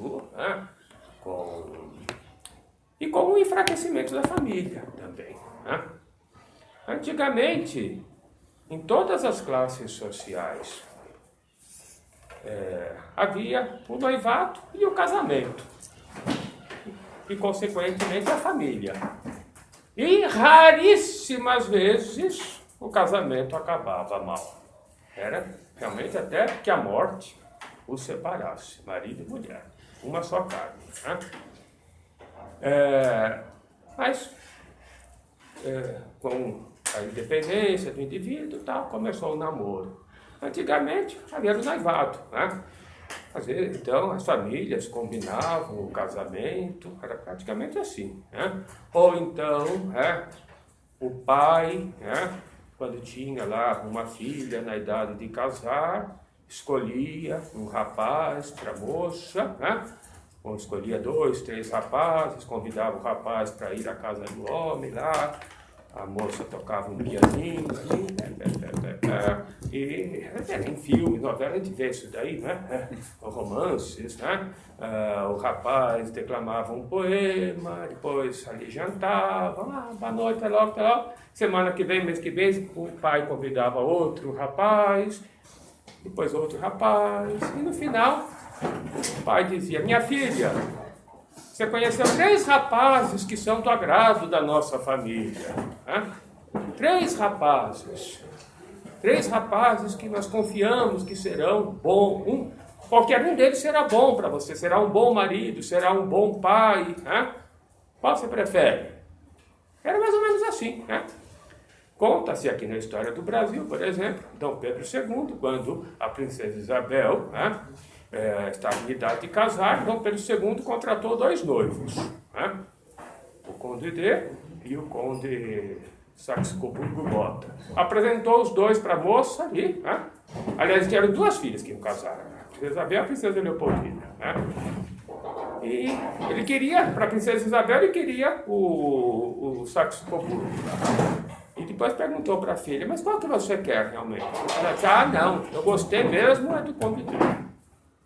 noivado, né? E com o enfraquecimento da família também. Né? Antigamente, em todas as classes sociais, havia o noivado e o casamento, e consequentemente a família. E raríssimas vezes o casamento acabava mal. Era realmente até que a morte os separasse, marido e mulher, uma só carne. Né? Mas com a independência do indivíduo, tal, começou o namoro. Antigamente havia o noivado, né? Às vezes, então, as famílias combinavam o casamento, era praticamente assim, né? Ou então, o pai, quando tinha lá uma filha na idade de casar, escolhia um rapaz para a moça, né? Ou escolhia 2, 3 rapazes, convidava o rapaz para ir à casa do homem lá, a moça tocava um pianinho, e em filmes, novela, a gente vê isso daí, né? Romances, né? O rapaz declamava um poema, depois ali jantavam, boa noite, até logo, até logo. Semana que vem, mês que vem, o pai convidava outro rapaz, depois outro rapaz, e no final o pai dizia: minha filha, você conheceu 3 rapazes que são do agrado da nossa família. Né? 3 rapazes. 3 rapazes que nós confiamos que serão bons. Qualquer um deles será bom para você. Será um bom marido, será um bom pai. Né? Qual você prefere? Era mais ou menos assim. Né? Conta-se aqui na história do Brasil, por exemplo, Dom Pedro II, quando a princesa Isabel estava em idade de casar, Dom Pedro II contratou 2 noivos, né? O Conde D e o Conde Saxe-Coburgo-Gotha. Apresentou os 2 para a moça ali, né? Aliás, eram 2 filhas que iam casar, a princesa Isabel e a princesa Leopoldina. Né? E ele queria, para a princesa Isabel, ele queria o Saxe-Coburgo. E depois perguntou para a filha: mas qual que você quer realmente? Ela disse: não, eu gostei mesmo é do Conde D.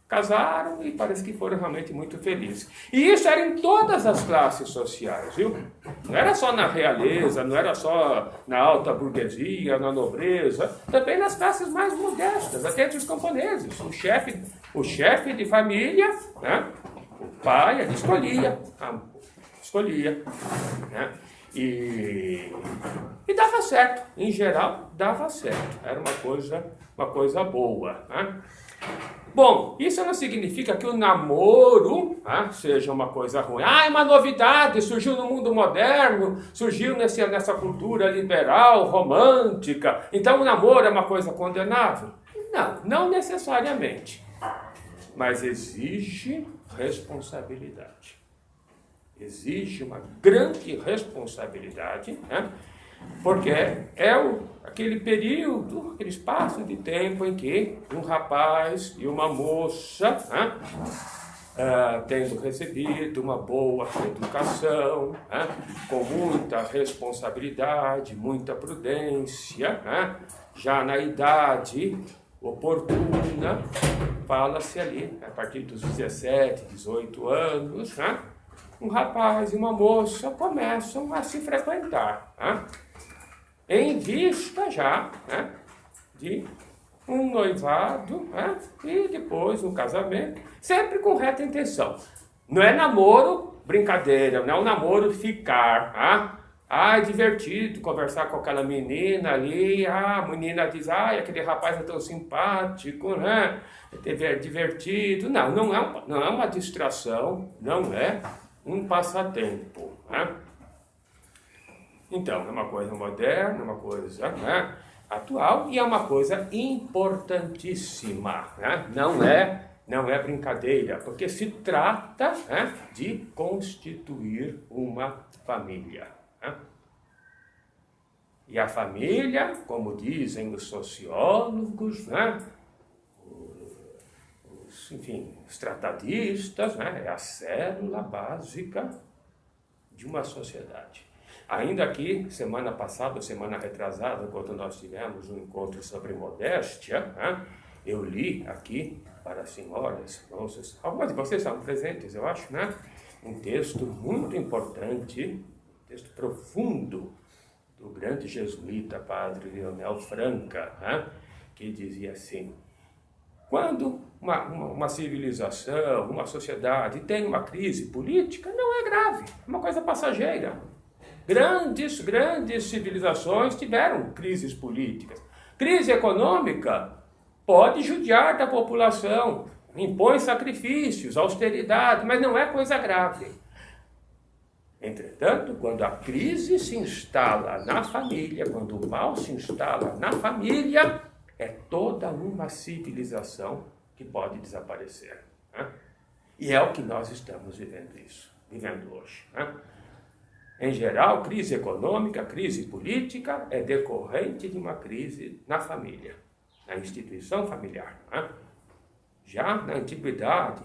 Casaram e parece que foram realmente muito felizes. E isso era em todas as classes sociais, viu? Não era só na realeza, não era só na alta burguesia, na nobreza, também nas classes mais modestas, até entre os camponeses. O chefe de família, né? O pai, ele escolhia, né? E dava certo, em geral dava certo, era uma coisa boa, né? Bom, isso não significa que o namoro seja uma coisa ruim. É uma novidade, surgiu no mundo moderno, surgiu nessa cultura liberal, romântica. Então o namoro é uma coisa condenável? Não necessariamente. Mas exige responsabilidade. Exige uma grande responsabilidade, né? Porque aquele período, aquele espaço de tempo em que um rapaz e uma moça, tendo recebido uma boa educação, com muita responsabilidade, muita prudência, já na idade oportuna, fala-se ali, a partir dos 17, 18 anos, um rapaz e uma moça começam a se frequentar, em vista já de um noivado e depois um casamento, sempre com reta intenção. Não é namoro brincadeira, não é um namoro ficar. É divertido conversar com aquela menina ali, a menina diz: aquele rapaz é tão simpático, né? É divertido. Não é uma distração, não é um passatempo. Então, é uma coisa moderna, é uma coisa atual e é uma coisa importantíssima. Não é brincadeira, porque se trata de constituir uma família. E a família, como dizem os sociólogos, os tratadistas, é a célula básica de uma sociedade. Ainda aqui, semana passada, semana retrasada, quando nós tivemos um encontro sobre modéstia, eu li aqui para as senhoras, moças, algumas de vocês estavam presentes, eu acho, né? Um texto muito importante, um texto profundo, do grande jesuíta padre Leonel Franca, né? Que dizia assim: quando uma civilização, uma sociedade tem uma crise política, não é grave, é uma coisa passageira. Grandes civilizações tiveram crises políticas. Crise econômica pode judiar da população, impõe sacrifícios, austeridade, mas não é coisa grave. Entretanto, quando a crise se instala na família, quando o mal se instala na família, é toda uma civilização que pode desaparecer. Né? E é o que nós estamos vivendo hoje. Né? Em geral, crise econômica, crise política é decorrente de uma crise na família, na instituição familiar. Né? Já na antiguidade,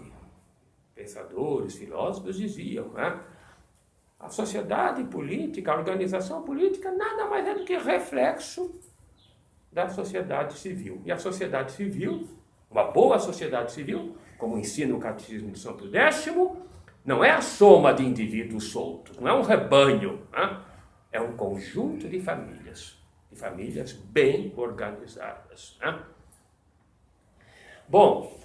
pensadores, filósofos diziam, né? A sociedade política, a organização política, nada mais é do que reflexo da sociedade civil. E a sociedade civil, uma boa sociedade civil, como ensina o Catecismo de São Pio X, não é a soma de indivíduos soltos, não é um rebanho, né? É um conjunto de famílias bem organizadas. Né? Bom,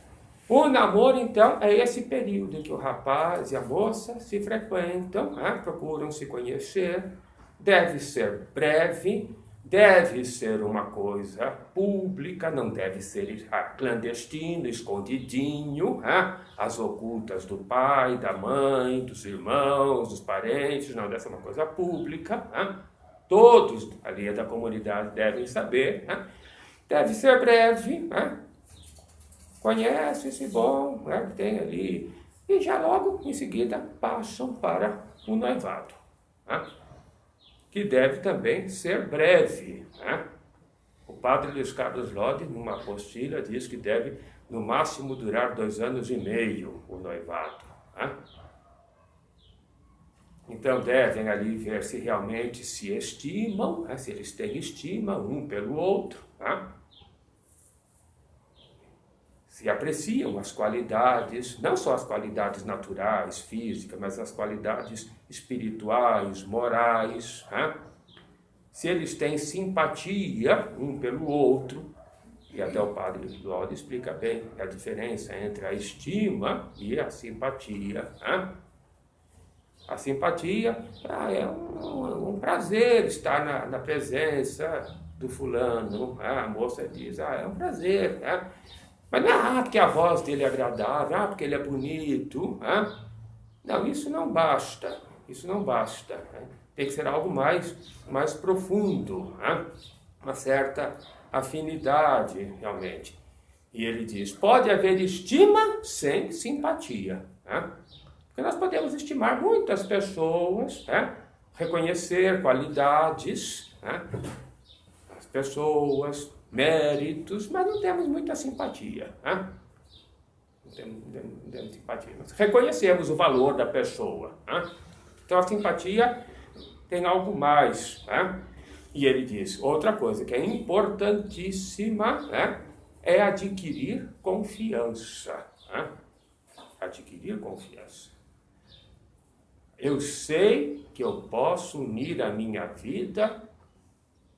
o namoro, então, é esse período em que o rapaz e a moça se frequentam, né? Procuram se conhecer, deve ser breve, deve ser uma coisa pública, não deve ser clandestino, escondidinho, né? As ocultas do pai, da mãe, dos irmãos, dos parentes, não, deve ser uma coisa pública, né? Todos ali da comunidade devem saber, né? Deve ser breve, né? Conhece esse bom, né, que tem ali, e já logo em seguida passam para o noivado, né, que deve também ser breve. Né? O padre Luiz Carlos Lodi, numa apostila, diz que deve no máximo durar 2 anos e meio o noivado. Né? Então devem ali ver se realmente se estimam, né, se eles têm estima um pelo outro, né? Se apreciam as qualidades, não só as qualidades naturais, físicas, mas as qualidades espirituais, morais, né? Se eles têm simpatia um pelo outro, e até o padre Lodi explica bem a diferença entre a estima e a simpatia. Né? A simpatia é um prazer estar na presença do fulano, né? A moça diz, é um prazer, né? Mas não é porque a voz dele é agradável, porque ele é bonito. Né? Não, isso não basta. Isso não basta. Né? Tem que ser algo mais profundo. Né? Uma certa afinidade, realmente. E ele diz, pode haver estima sem simpatia. Né? Porque nós podemos estimar muitas pessoas, né? Reconhecer qualidades, né? As pessoas, méritos, mas não temos muita simpatia. Né? Não temos simpatia. Mas reconhecemos o valor da pessoa. Né? Então a simpatia tem algo mais. Né? E ele diz, outra coisa que é importantíssima, né? É adquirir confiança. Né? Adquirir confiança. Eu sei que eu posso unir a minha vida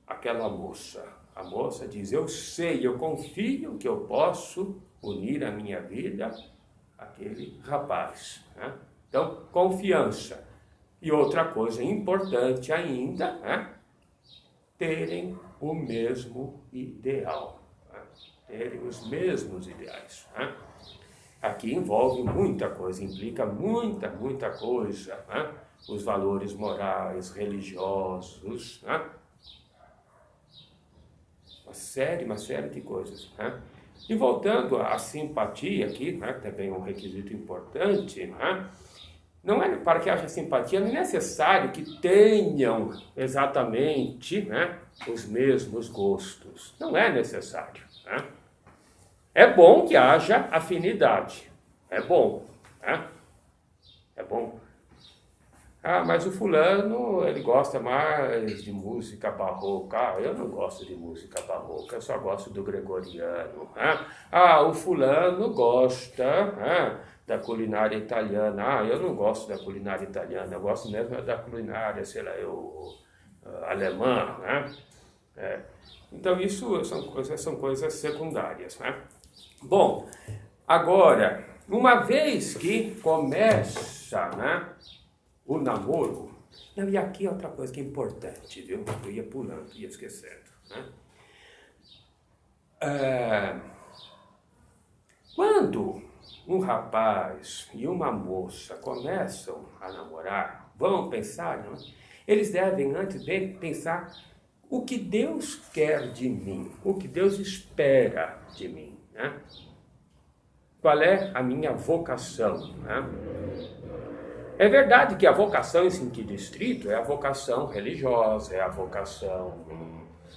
àquela moça. A moça diz, eu sei, eu confio que eu posso unir a minha vida àquele rapaz. Né? Então, confiança. E outra coisa importante ainda, né? Terem o mesmo ideal. Né? Terem os mesmos ideais. Né? Aqui envolve muita coisa, implica muita coisa. Né? Os valores morais, religiosos, né? Uma série de coisas. Né? E voltando à simpatia aqui, né, também um requisito importante, né? Não é, para que haja simpatia, não é necessário que tenham exatamente, né, os mesmos gostos. Não é necessário. Né? É bom que haja afinidade. É bom. Né? É bom. Ah, mas o fulano, ele gosta mais de música barroca. Ah, eu não gosto de música barroca, eu só gosto do gregoriano. Ah, o fulano gosta da culinária italiana. Ah, eu não gosto da culinária italiana, eu gosto mesmo da culinária, sei lá, alemã, né? Então isso são coisas secundárias, né? Bom, agora, uma vez que começa, né, o namoro, e aqui é outra coisa que é importante, viu? Eu ia pulando, ia esquecendo, né? Quando um rapaz e uma moça começam a namorar, vão pensar, não? Eles devem antes pensar o que Deus quer de mim, o que Deus espera de mim, né? Qual é a minha vocação, né? É verdade que a vocação em sentido estrito é a vocação religiosa, é a vocação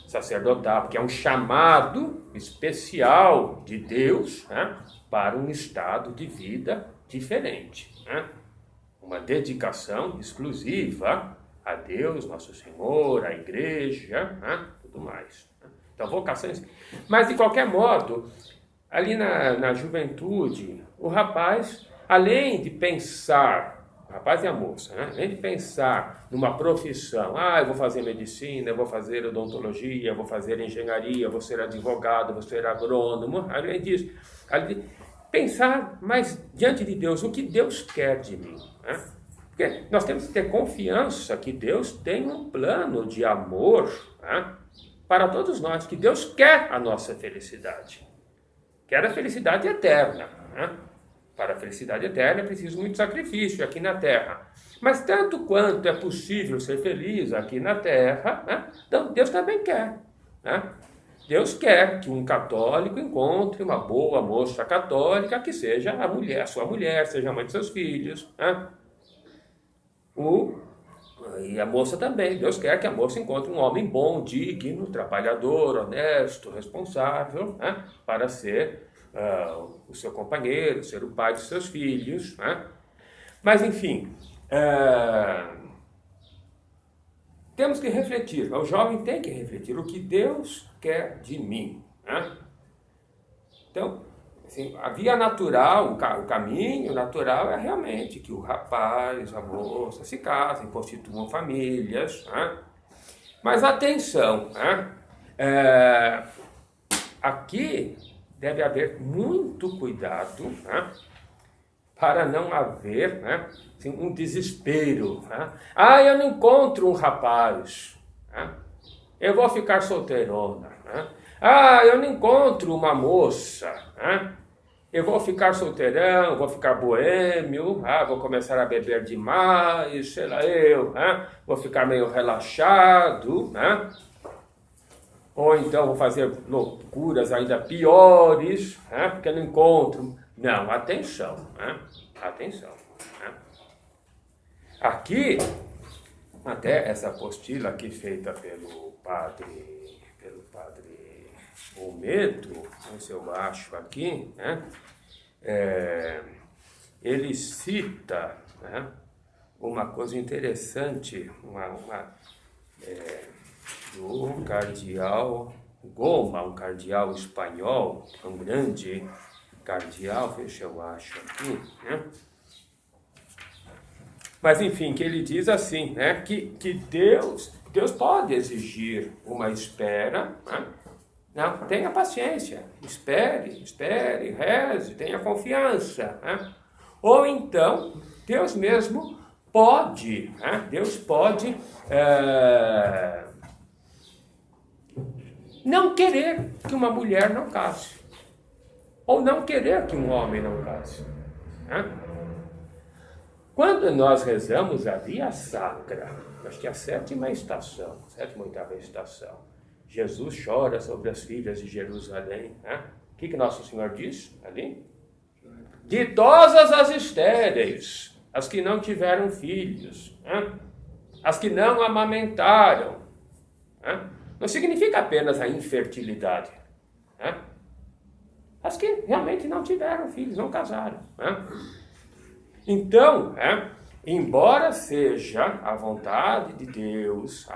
sacerdotal, porque é um chamado especial de Deus, né, para um estado de vida diferente, né? Uma dedicação exclusiva a Deus, Nosso Senhor, à igreja, né, tudo mais. Então, vocação... Mas, de qualquer modo, ali na juventude, o rapaz, além de pensar... O rapaz e a moça, né? Além de pensar numa profissão, eu vou fazer medicina, eu vou fazer odontologia, eu vou fazer engenharia, eu vou ser advogado, eu vou ser agrônomo, além disso, pensar mais diante de Deus, o que Deus quer de mim, né? Porque nós temos que ter confiança que Deus tem um plano de amor, né, para todos nós, que Deus quer a nossa felicidade, quer a felicidade eterna, né? Para a felicidade eterna é preciso muito sacrifício aqui na Terra. Mas tanto quanto é possível ser feliz aqui na Terra, né, então Deus também quer, né? Deus quer que um católico encontre uma boa moça católica que seja a sua mulher, seja a mãe de seus filhos, né? E a moça também. Deus quer que a moça encontre um homem bom, digno, trabalhador, honesto, responsável, né, para ser o seu companheiro, ser o pai dos seus filhos, né? Mas, enfim, temos que refletir, o jovem tem que refletir o que Deus quer de mim, né? Então, assim, a via natural, o caminho natural é realmente que o rapaz, a moça se casem, constituam famílias, né? Mas atenção, né? Aqui deve haver muito cuidado, né, para não haver, né, assim, um desespero, né? Eu não encontro um rapaz, né? Eu vou ficar solteirona, né? Eu não encontro uma moça, né? Eu vou ficar solteirão, vou ficar boêmio, vou começar a beber demais, sei lá né? Vou ficar meio relaxado, né? Ou então vou fazer loucuras ainda piores, né? Porque eu não encontro. Não, atenção, né? Atenção, né? Aqui, até essa apostila aqui feita pelo padre Olmedo, se eu acho aqui, né? Ele cita, né, uma coisa interessante, do cardeal Goma, um cardeal espanhol, um grande cardeal, deixa eu acho aqui, né? Mas enfim, que ele diz assim, né, que Deus pode exigir uma espera, né? Não, tenha paciência, espere, reze, tenha confiança, né? Ou então, Deus mesmo pode, né? Deus pode não querer que uma mulher não case, ou não querer que um homem não case, né? Quando nós rezamos a Via Sacra, acho que é a sétima ou oitava estação, Jesus chora sobre as filhas de Jerusalém, né? O que Nosso Senhor diz ali? Ditosas as estéreis, as que não tiveram filhos, né? As que não amamentaram, né? Não significa apenas a infertilidade, né? As que realmente não tiveram filhos, não casaram, né? Então, embora seja a vontade de Deus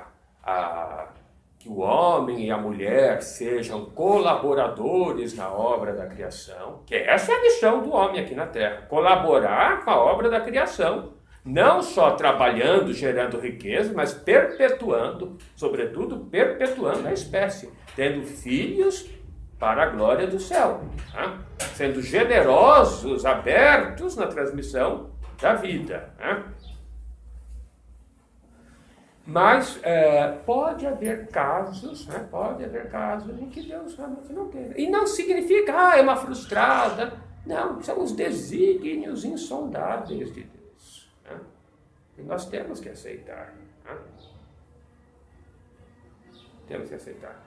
que o homem e a mulher sejam colaboradores na obra da criação, que essa é a missão do homem aqui na Terra, colaborar com a obra da criação, não só trabalhando, gerando riqueza, mas perpetuando, sobretudo perpetuando a espécie, tendo filhos para a glória do céu, né? Sendo generosos, abertos na transmissão da vida, né? Mas pode haver casos, né? Pode haver casos em que Deus realmente não queira. E não significa, é uma frustrada. Não, são os desígnios insondáveis de Deus, né? E nós temos que aceitar, né? Temos que aceitar.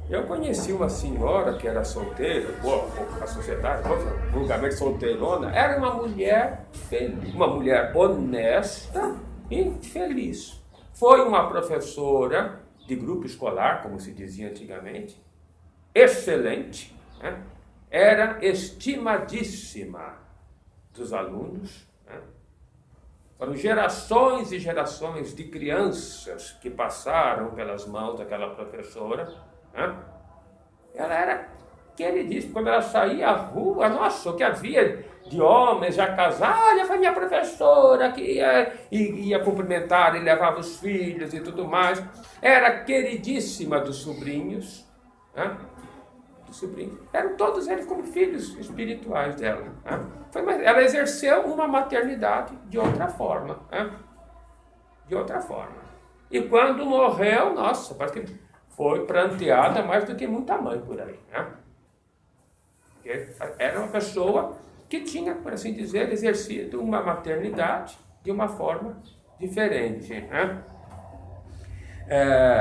Eu conheci uma senhora que era solteira, a sociedade, vulgarmente solteirona, era uma mulher feliz, uma mulher honesta e feliz. Foi uma professora de grupo escolar, como se dizia antigamente, excelente, né? Era estimadíssima dos alunos, né? Foram gerações e gerações de crianças que passaram pelas mãos daquela professora. Ela era queridíssima. Quando ela saía à rua, nossa, o que havia de homens já casados, olha, foi minha professora que ia cumprimentar e levava os filhos e tudo mais. Era queridíssima dos sobrinhos, né? Dos sobrinhos. Eram todos eles como filhos espirituais dela, né? Ela exerceu uma maternidade de outra forma, né? De outra forma. E quando morreu, nossa, parece que foi pranteada mais do que muita mãe por aí, né? Porque era uma pessoa que tinha, por assim dizer, exercido uma maternidade de uma forma diferente, né?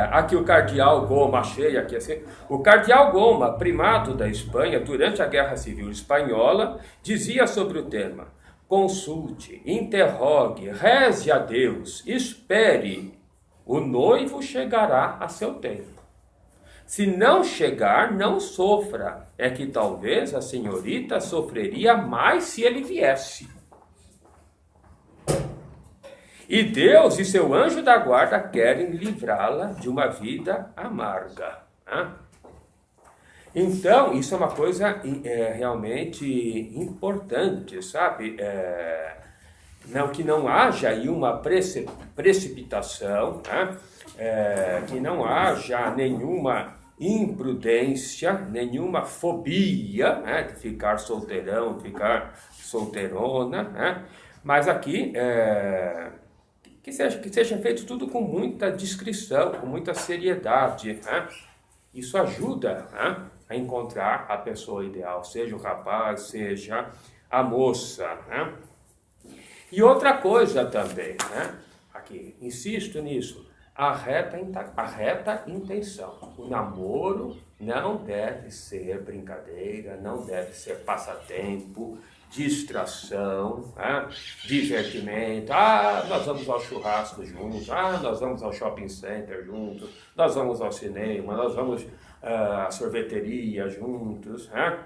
Aqui o cardeal Goma, achei aqui assim. O cardeal Goma, primado da Espanha, durante a Guerra Civil Espanhola, dizia sobre o tema: consulte, interrogue, reze a Deus, espere, o noivo chegará a seu tempo. Se não chegar, não sofra. É que talvez a senhorita sofreria mais se ele viesse. E Deus e seu anjo da guarda querem livrá-la de uma vida amarga, né? Então, isso é uma coisa realmente importante, sabe? Não, que não haja aí uma precipitação, né? Que não haja nenhuma imprudência, nenhuma fobia, né, de ficar solteirão, ficar solteirona, né? Mas aqui que seja feito tudo com muita discrição, com muita seriedade, né? Isso ajuda, né, a encontrar a pessoa ideal, seja o rapaz, seja a moça, né? E outra coisa também, né? Aqui, insisto nisso. A reta intenção. O namoro não deve ser brincadeira, não deve ser passatempo, distração, né? Divertimento. Nós vamos ao churrasco juntos, nós vamos ao shopping center juntos, nós vamos ao cinema, nós vamos à sorveteria juntos, né?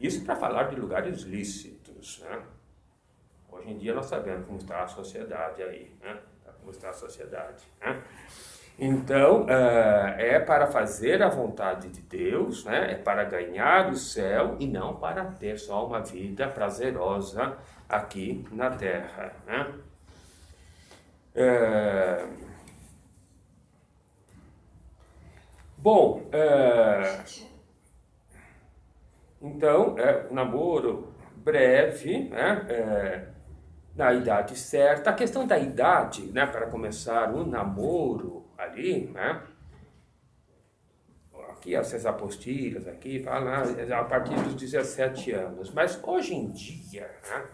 Isso para falar de lugares lícitos, né? Hoje em dia nós sabemos como está a sociedade aí, né? Como está a sociedade, né? Então, é para fazer a vontade de Deus, né? É para ganhar o céu e não para ter só uma vida prazerosa aqui na Terra, né? Bom, então, namoro breve, né? Na idade certa. A questão da idade, né, para começar um namoro ali, né? Aqui as apostilhas aqui falam a partir dos 17 anos. Mas hoje em dia, né,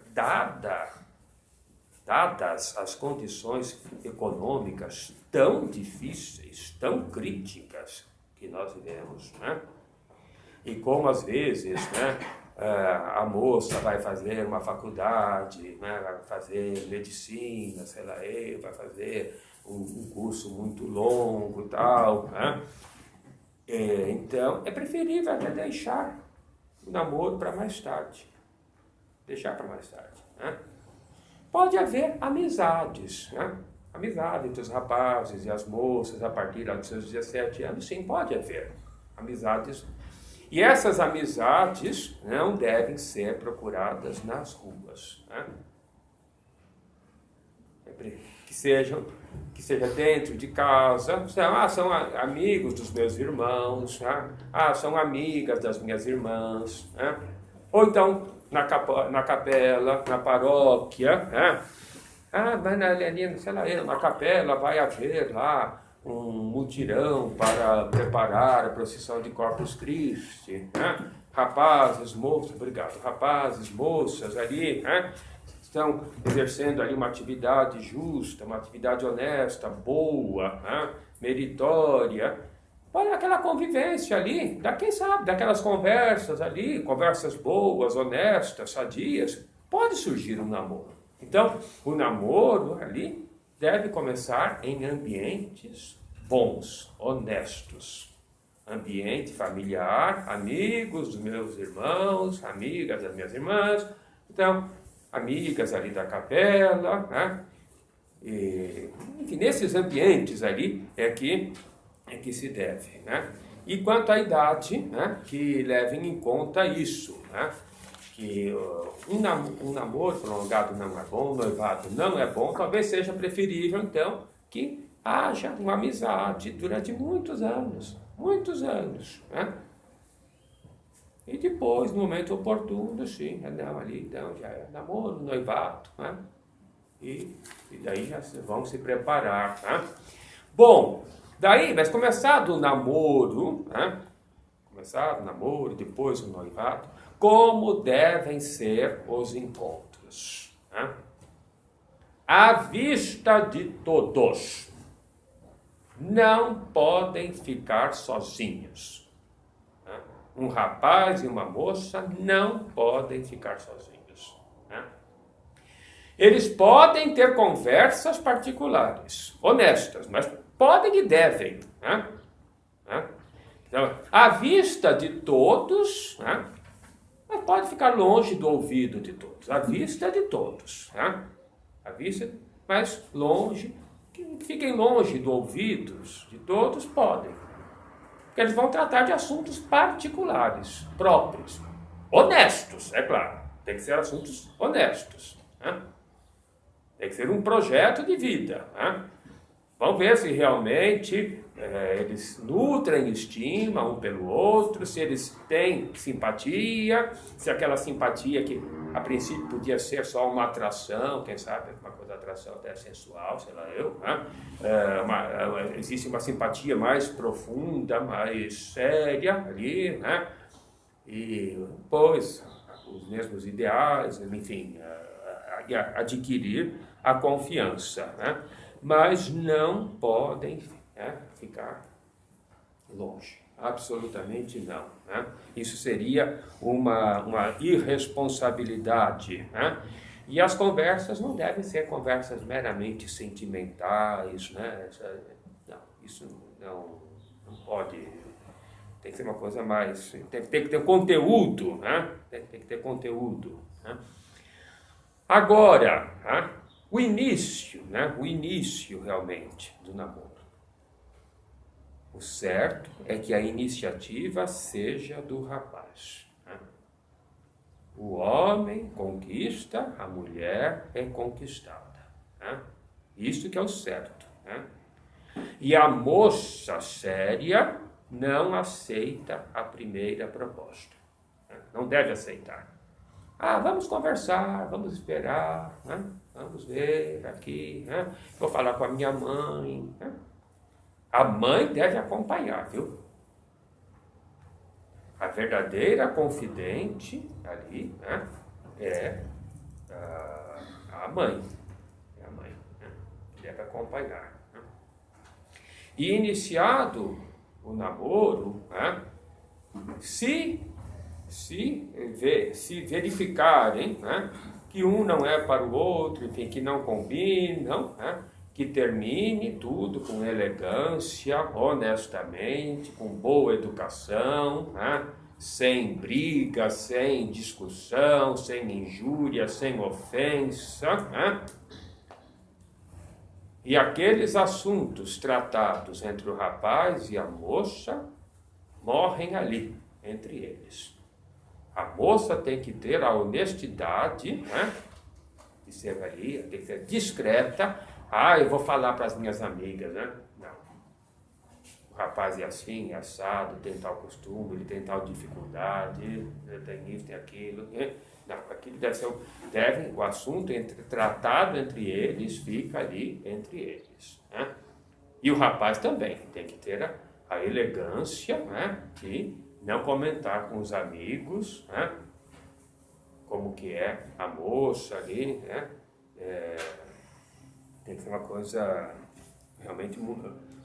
dadas as condições econômicas tão difíceis, tão críticas que nós vivemos, né? E como às vezes, né, a moça vai fazer uma faculdade, né, vai fazer medicina, sei lá, vai fazer um curso muito longo e tal, né? Então, é preferível até deixar o namoro para mais tarde. deixar para mais tarde. Né? Pode haver amizades, né? Amizade entre os rapazes e as moças a partir dos seus 17 anos, sim, pode haver amizades. E essas amizades não devem ser procuradas nas ruas, né? Que seja dentro de casa. São amigos dos meus irmãos, né? São amigas das minhas irmãs, né? Ou então na capela, na paróquia, né? Mas ali, sei lá, na capela vai haver lá um mutirão para preparar a procissão de Corpus Christi, né? Rapazes, moças, obrigado, rapazes, moças ali, né? Estão exercendo ali uma atividade justa, uma atividade honesta, boa, né? Meritória. Olha aquela convivência ali, quem sabe, daquelas conversas ali, conversas boas, honestas, sadias, pode surgir um namoro. Então, o namoro ali deve começar em ambientes bons, honestos. Ambiente familiar, amigos dos meus irmãos, amigas das minhas irmãs. Então, amigas ali da capela, né? Enfim, nesses ambientes ali é que se deve, né? E quanto à idade, né? Que levem em conta isso, né? Que um namoro prolongado não é bom, um noivado não é bom, talvez seja preferível, então, que haja uma amizade durante muitos anos, né? E depois, no momento oportuno, sim, não, ali, então, já é namoro, noivado, né? E daí já vão se preparar, né? Bom, daí, mas começado o namoro, né? Começado o namoro, depois o noivado, como devem ser os encontros, né? À vista de todos, não podem ficar sozinhos. Né? Um rapaz e uma moça não podem ficar sozinhos. Né? Eles podem ter conversas particulares, honestas, mas podem e devem. Né? Então, à vista de todos, né? Mas pode ficar longe do ouvido de todos. À vista de todos. Né? À vista, mas longe, que fiquem longe do ouvidos de todos, podem. Porque eles vão tratar de assuntos particulares, próprios. Honestos, é claro. Tem que ser assuntos honestos. Né? Tem que ser um projeto de vida. Né? Vamos ver se realmente eles nutrem estima um pelo outro, se eles têm simpatia, se aquela simpatia que a princípio podia ser só uma atração, quem sabe uma coisa de atração até sensual, sei lá eu, né? Existe uma simpatia mais profunda, mais séria ali, né? E depois os mesmos ideais, enfim, adquirir a confiança, né? Mas não podem ficar longe, absolutamente não. Né? Isso seria uma irresponsabilidade. Né? E as conversas não devem ser conversas meramente sentimentais. Né? Não, isso não pode. Tem que ser uma coisa mais. Tem que ter conteúdo. Né? Tem que ter conteúdo. Né? Agora, o início realmente do namoro. O certo é que a iniciativa seja do rapaz. Né? O homem conquista, a mulher é conquistada. Né? Isso que é o certo. Né? E a moça séria não aceita a primeira proposta. Né? Não deve aceitar. Vamos conversar, vamos esperar, né? Vamos ver aqui, né? Vou falar com a minha mãe. Né? A mãe deve acompanhar, viu? A verdadeira confidente ali, né? É a mãe. É a mãe, né? Deve acompanhar. Né? E iniciado o namoro, né? Se verificarem, né, que um não é para o outro, enfim, que não combinam, né, que termine tudo com elegância, honestamente, com boa educação, né, sem briga, sem discussão, sem injúria, sem ofensa, né? E aqueles assuntos tratados entre o rapaz e a moça morrem ali, entre eles. A moça tem que ter a honestidade, né, de ser ali, tem que ser discreta. Eu vou falar para as minhas amigas, né? Não. O rapaz é assim, é assado, tem tal costume, ele tem tal dificuldade, ele tem isso, tem aquilo. Né? Não, aquilo o assunto tratado entre eles fica ali entre eles. Né? E o rapaz também tem que ter a elegância, né, de não comentar com os amigos, né, como que é a moça ali, né? Tem que ser uma coisa realmente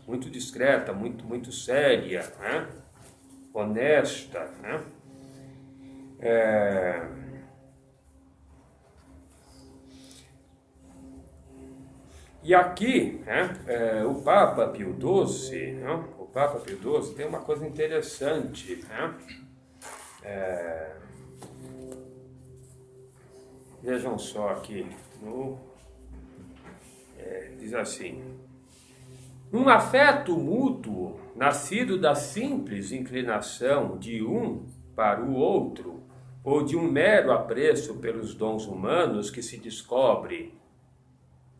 muito discreta, muito séria, né? Honesta, né? E aqui, né, o Papa Pio XII, né, tem uma coisa interessante, né? Vejam só aqui, diz assim: um afeto mútuo, nascido da simples inclinação de um para o outro, ou de um mero apreço pelos dons humanos que se descobre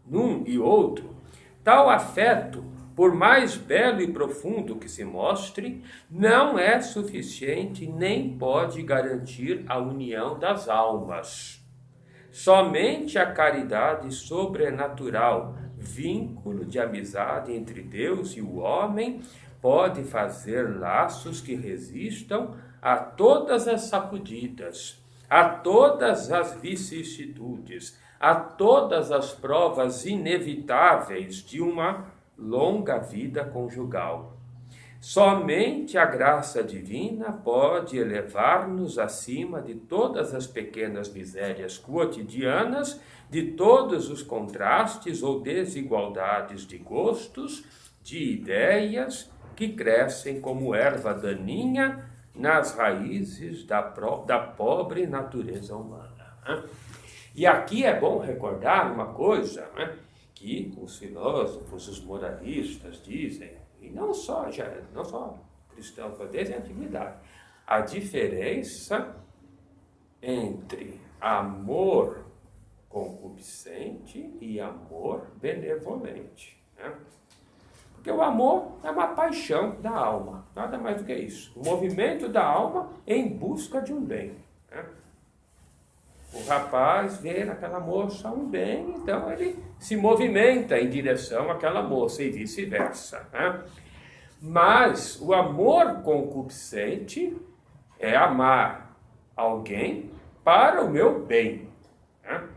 num e outro, tal afeto, por mais belo e profundo que se mostre, não é suficiente nem pode garantir a união das almas. Somente a caridade sobrenatural, vínculo de amizade entre Deus e o homem, pode fazer laços que resistam a todas as sacudidas, a todas as vicissitudes, a todas as provas inevitáveis de uma longa vida conjugal. Somente a graça divina pode elevar-nos acima de todas as pequenas misérias cotidianas, de todos os contrastes ou desigualdades de gostos, de ideias que crescem como erva daninha nas raízes da pobre natureza humana. E aqui é bom recordar uma coisa, né, que os filósofos, os moralistas dizem, e não só cristãos, mas desde a antiguidade, a diferença entre amor concupiscente e amor benevolente. Né? Porque o amor é uma paixão da alma, nada mais do que isso. O movimento da alma em busca de um bem. Né? O rapaz vê naquela moça um bem, então ele se movimenta em direção àquela moça e vice-versa. Né? Mas o amor concupiscente é amar alguém para o meu bem, né?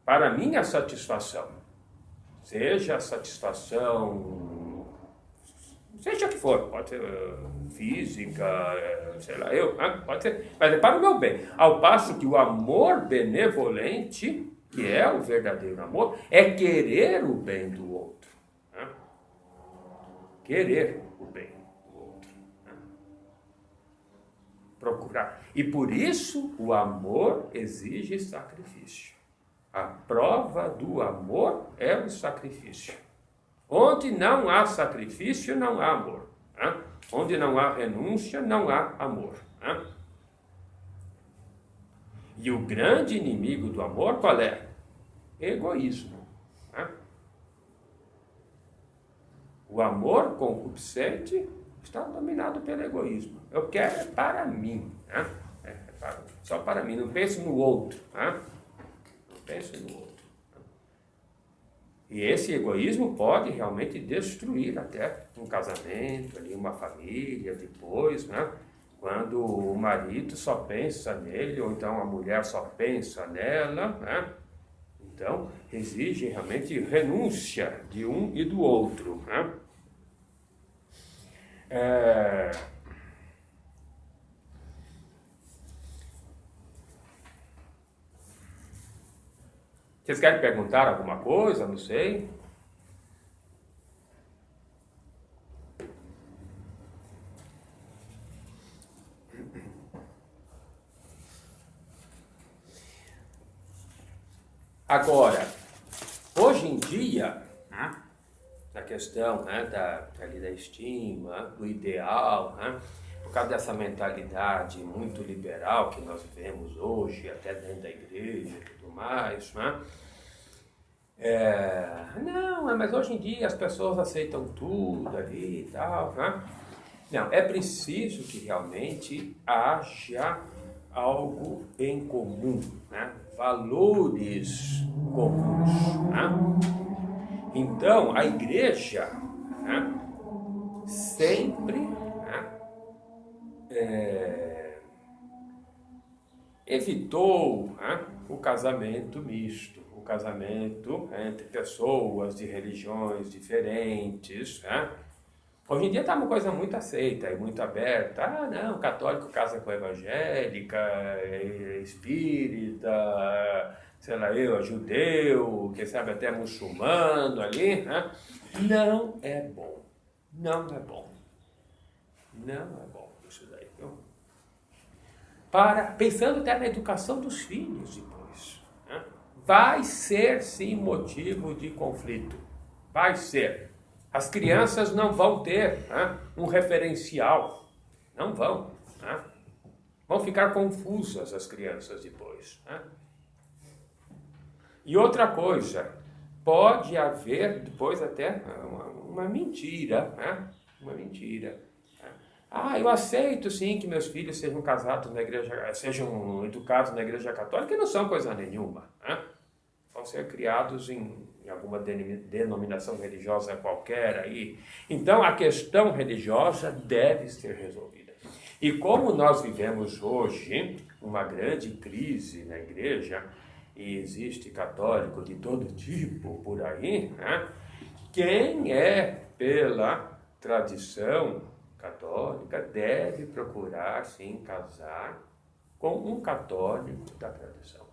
Para a minha satisfação. Seja a satisfação, seja o que for, pode ser física, sei lá, pode ser, mas é para o meu bem. Ao passo que o amor benevolente, que é o verdadeiro amor, é querer o bem do outro. Né? Querer o bem do outro. Né? Procurar. E por isso o amor exige sacrifício. A prova do amor é o sacrifício. Onde não há sacrifício, não há amor. Né? Onde não há renúncia, não há amor. Né? E o grande inimigo do amor, qual é? Egoísmo. Né? O amor concupiscente está dominado pelo egoísmo. Eu quero para mim. Né? Só para mim, não penso no outro. Né? Pense no outro. E esse egoísmo pode realmente destruir até um casamento, ali, uma família, depois, né? Quando o marido só pensa nele, ou então a mulher só pensa nela, né? Então, exige realmente renúncia de um e do outro, né? Vocês querem perguntar alguma coisa? Não sei. Agora, hoje em dia, a questão, né, da estima, do ideal, né, por causa dessa mentalidade muito liberal que nós vemos hoje, até dentro da igreja e tudo mais, né? Mas hoje em dia as pessoas aceitam tudo ali e tal, né? Não, é preciso que realmente haja algo em comum, né? Valores comuns, né? Então, a igreja, né, sempre, né, evitou, né, o casamento misto, o casamento entre pessoas de religiões diferentes, né? Hoje em dia está uma coisa muito aceita e muito aberta. Não, católico casa com evangélica, espírita, sei lá eu, judeu, quem sabe até muçulmano ali, né? Não é bom. Não é bom. Não é bom isso daí, viu? Pensando até na educação dos filhos depois, né? Vai ser sim motivo de conflito. Vai ser. As crianças não vão ter, né, um referencial. Não vão. Né? Vão ficar confusas as crianças depois. Né? E outra coisa, pode haver depois até uma mentira. Né? Uma mentira. Eu aceito sim que meus filhos sejam casados na igreja, sejam educados na igreja católica, e não são coisa nenhuma. Né? Vão ser criados em alguma denominação religiosa qualquer aí. Então, a questão religiosa deve ser resolvida. E como nós vivemos hoje uma grande crise na igreja, e existe católico de todo tipo por aí, né? Quem é pela tradição católica deve procurar, sim, casar com um católico da tradição.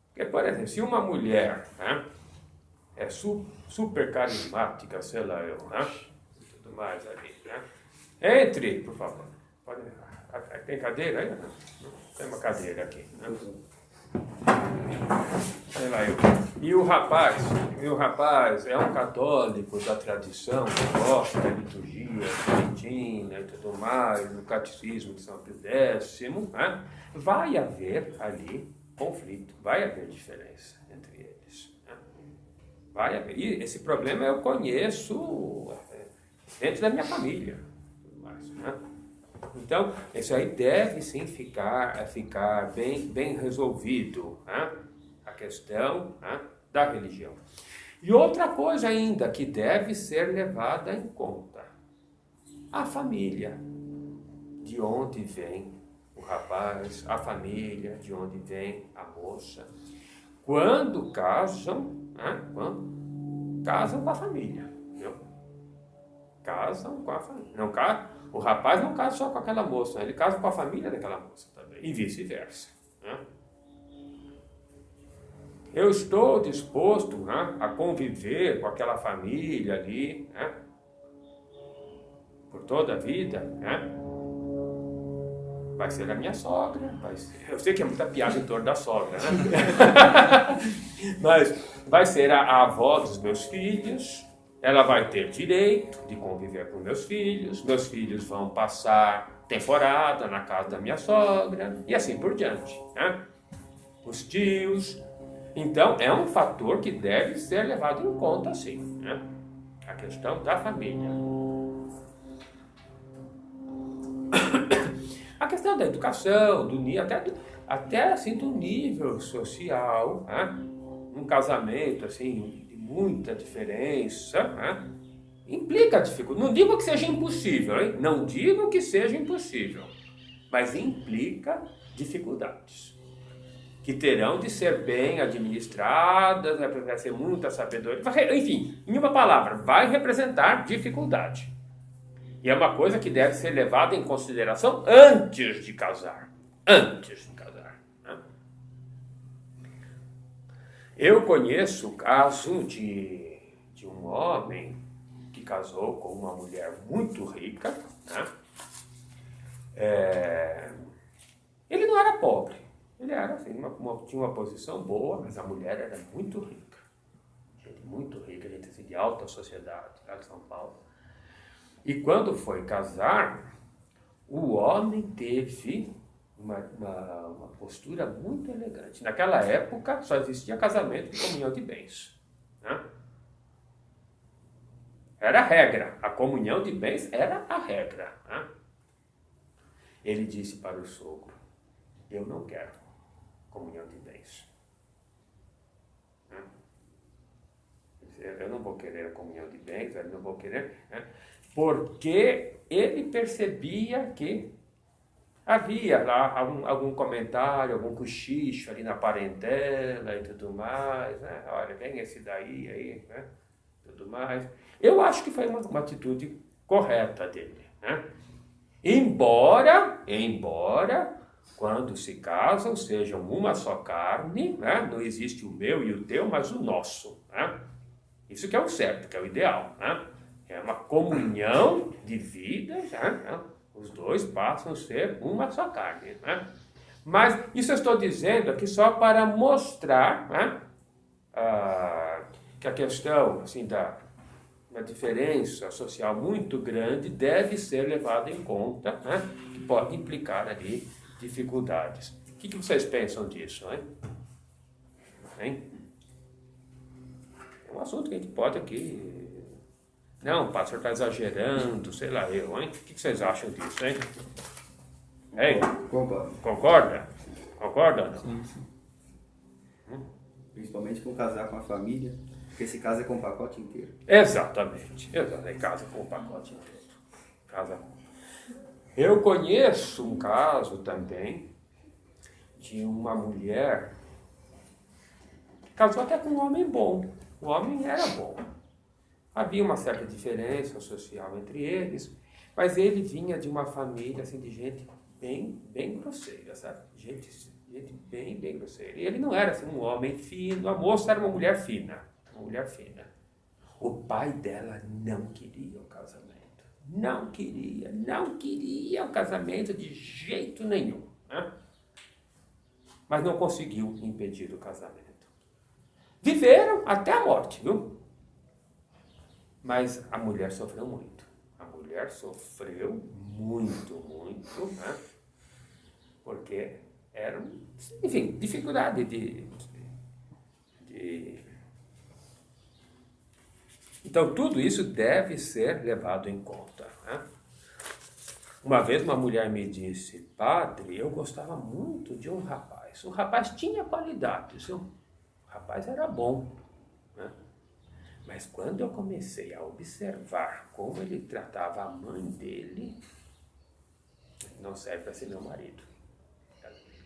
Porque, por exemplo, se uma mulher, né, é super carismática, sei lá eu, né, e tudo mais ali, né, entre, por favor, tem cadeira aí? Tem uma cadeira aqui, né? Sei lá eu. E o rapaz é um católico da tradição, que gosta da liturgia beneditina e tudo mais, do catecismo de São Pio X, né? Vai haver ali conflito, vai haver diferença entre eles. Né? Vai haver. E esse problema eu conheço dentro da minha família. Né? Então, isso aí deve sim ficar bem resolvido, né? A questão, né, da religião. E outra coisa ainda que deve ser levada em conta, a família, de onde vem o rapaz, a família, de onde vem a moça. Quando casam, né, casam com a família, viu? Casam com a família. O rapaz não casa só com aquela moça, ele casa com a família daquela moça também, e vice-versa. Né? Eu estou disposto, né, a conviver com aquela família ali, né, por toda a vida, né? Vai ser a minha sogra, vai ser... Eu sei que é muita piada em torno da sogra, né? Mas vai ser a avó dos meus filhos, ela vai ter direito de conviver com meus filhos vão passar temporada na casa da minha sogra, e assim por diante, né? Os tios. Então, é um fator que deve ser levado em conta, sim, né? A questão da família. A questão da educação, até assim, do nível social, né? Um casamento assim, de muita diferença, né? Implica dificuldade. Não digo que seja impossível, hein? Não digo que seja impossível, mas implica dificuldades que terão de ser bem administradas, vai ser muita sabedoria, enfim, em uma palavra, vai representar dificuldade. E é uma coisa que deve ser levada em consideração antes de casar. Antes de casar. Né? Eu conheço o caso de um homem que casou com uma mulher muito rica. Né? Ele não era pobre. Ele era assim, tinha uma posição boa, mas a mulher era muito rica. Gente muito rica, gente assim, de alta sociedade, lá de São Paulo. E quando foi casar, o homem teve uma postura muito elegante. Naquela época só existia casamento de comunhão de bens, né? Era a regra. A comunhão de bens era a regra, né? Ele disse para o sogro: eu não quero comunhão de bens. Né? Eu não vou querer a comunhão de bens, eu não vou querer, né? Porque ele percebia que havia lá algum comentário, algum cochicho ali na parentela e tudo mais, né? Olha, vem esse daí, aí, né? Tudo mais. Eu acho que foi uma atitude correta dele, né? Embora, quando se casam, sejam uma só carne, né? Não existe o meu e o teu, mas o nosso, né? Isso que é o certo, que é o ideal, né? É uma comunhão de vidas, né? Os dois passam a ser uma só carne, né? Mas isso eu estou dizendo aqui só para mostrar, né? Que a questão assim, uma diferença social muito grande deve ser levada em conta, né? Que pode implicar ali dificuldades. O que vocês pensam disso, hein? É um assunto que a gente pode aqui... Não, o pastor está exagerando, sei lá eu, hein? O que vocês acham disso, hein? Ei, concorda? Concorda? Não? Sim. Principalmente com casar com a família, porque esse casa é com o pacote inteiro. Exatamente. Casa com o pacote inteiro. Casa. Eu conheço um caso também de uma mulher que casou até com um homem bom. O homem era bom. Havia uma certa diferença social entre eles, mas ele vinha de uma família assim, de gente bem grosseira, sabe? Gente bem grosseira. E ele não era assim, um homem fino, a moça era uma mulher fina. O pai dela não queria o casamento. Não queria o casamento de jeito nenhum, né? Mas não conseguiu impedir o casamento. Viveram até a morte, viu? Mas a mulher sofreu muito. Né? Porque era, enfim, dificuldade de... Então, tudo isso deve ser levado em conta, né? Uma vez uma mulher me disse: padre, eu gostava muito de um rapaz. O rapaz tinha qualidades, o rapaz era bom, né? Mas quando eu comecei a observar como ele tratava a mãe dele, não serve para ser meu marido.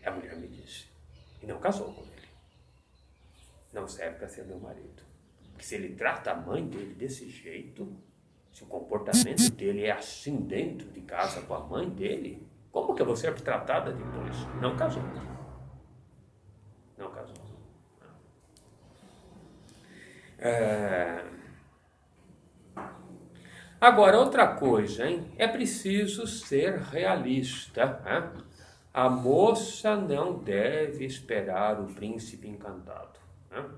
A mulher me disse. E não casou com ele. Não serve para ser meu marido. Porque se ele trata a mãe dele desse jeito, se o comportamento dele é assim dentro de casa com a mãe dele, como que eu vou ser tratada depois? Não casou. Não casou. Agora, outra coisa, hein? É preciso ser realista, né? A moça não deve esperar o príncipe encantado, né?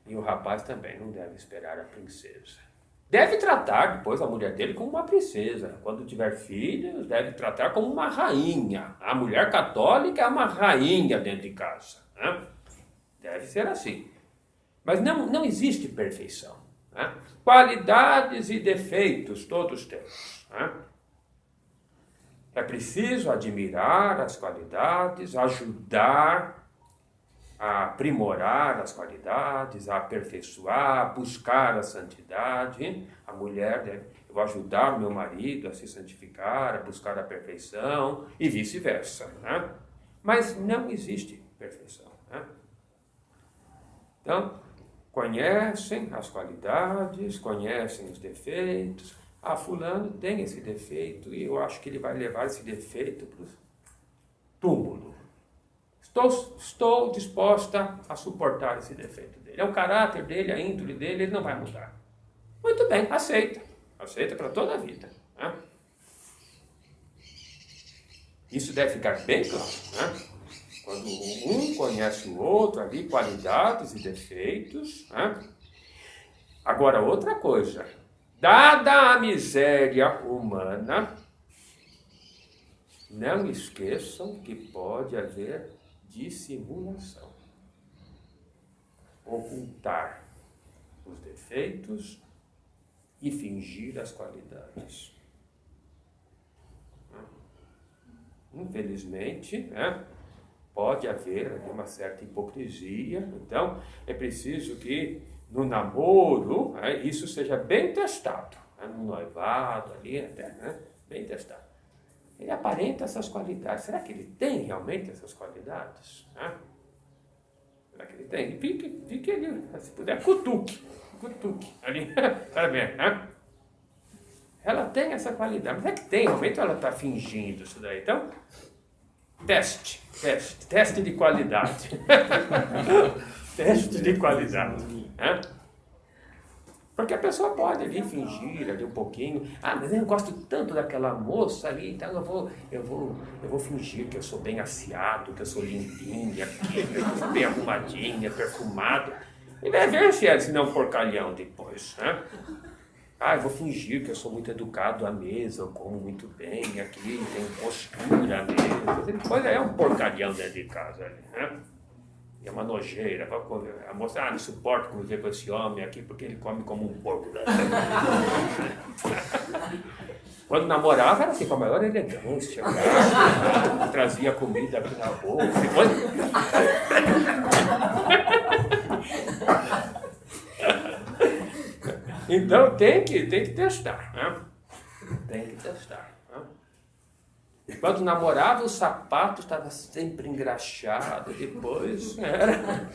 E o rapaz também não deve esperar a princesa. Deve tratar depois a mulher dele como uma princesa. Quando tiver filhos, deve tratar como uma rainha. A mulher católica é uma rainha dentro de casa, né? Deve ser assim. Mas não existe perfeição, né? Qualidades e defeitos todos temos, né? É preciso admirar as qualidades, ajudar a aprimorar as qualidades, a aperfeiçoar, buscar a santidade. A mulher deve, eu vou ajudar meu marido a se santificar, a buscar a perfeição e vice-versa, né? Mas não existe perfeição, né? Então, conhecem as qualidades, conhecem os defeitos. Ah, fulano tem esse defeito e eu acho que ele vai levar esse defeito para o túmulo. Estou disposta a suportar esse defeito dele. É o caráter dele, a índole dele, ele não vai mudar. Muito bem, aceita. Aceita para toda a vida, né? Isso deve ficar bem claro, né? Quando um conhece o outro ali, qualidades e defeitos, né? Agora, outra coisa, dada a miséria humana, não esqueçam que pode haver dissimulação. Ocultar os defeitos e fingir as qualidades. Infelizmente, né, pode haver ali uma certa hipocrisia. Então, é preciso que no namoro, né, isso seja bem testado. Né, no noivado, ali até, né, bem testado. Ele aparenta essas qualidades. Será que ele tem realmente essas qualidades? Né? Será que ele tem? Fique ali, se puder, cutuque ali, para ver, né? Ela tem essa qualidade, mas é que tem, realmente ela está fingindo isso daí. Então, teste de qualidade. Teste de qualidade. Né? Porque a pessoa pode ali fingir ali um pouquinho. Ah, mas eu gosto tanto daquela moça ali, então eu vou fingir que eu sou bem aciado, que eu sou limpinha, que eu sou bem arrumadinha, perfumado. E vai ver se não é um porcalhão depois, né? Ah, eu vou fingir que eu sou muito educado à mesa, eu como muito bem aqui, tenho postura à mesa. Depois é um porcalhão dentro de casa ali, né? É uma nojeira. A moça, não suporto conviver com esse homem aqui porque ele come como um porco. Quando namorava era assim, com a maior elegância, cara, trazia comida aqui na boca. Depois... Então tem que testar, né? Tem que testar. Né? Enquanto namorava, o sapato estava sempre engraxado, depois era...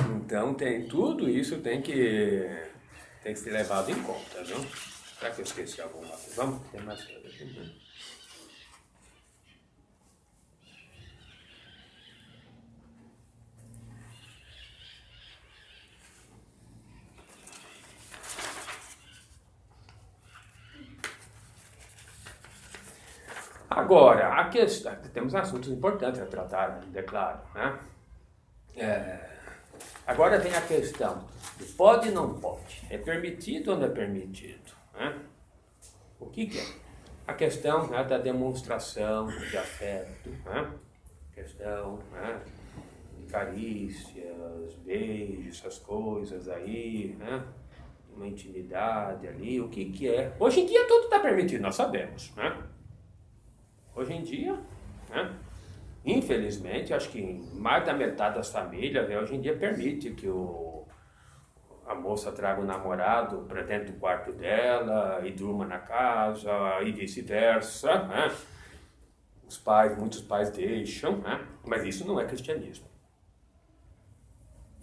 Então tudo isso tem que ser levado em conta, não? Será que eu esqueci alguma coisa? Vamos ter mais coisa aqui, né? Agora, a questão, temos assuntos importantes a tratar, ainda é claro, né? Agora vem a questão do pode e não pode. É permitido ou não é permitido? Né? O que é? A questão, né, da demonstração de afeto, né? Questão, né, de carícias, beijos, essas coisas aí, né? Uma intimidade ali, o que é? Hoje em dia tudo está permitido, nós sabemos, né? Hoje em dia, né? Infelizmente, acho que mais da metade das famílias, né, hoje em dia permite que a moça traga o namorado para dentro do quarto dela e durma na casa e vice-versa, né? Muitos pais deixam, né? Mas isso não é cristianismo.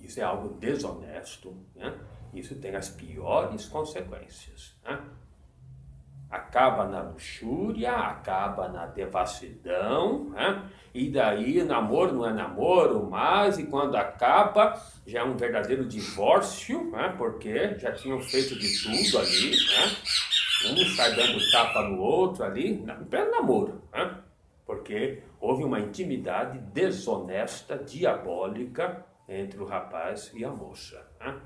Isso é algo desonesto, né? Isso tem as piores consequências, né? Acaba na luxúria, acaba na devassidão, né? E daí o namoro não é namoro mais, e quando acaba já é um verdadeiro divórcio, né? Porque já tinham feito de tudo ali, né? Um sai dando tapa no outro ali, pelo namoro, né? Porque houve uma intimidade desonesta, diabólica entre o rapaz e a moça, né?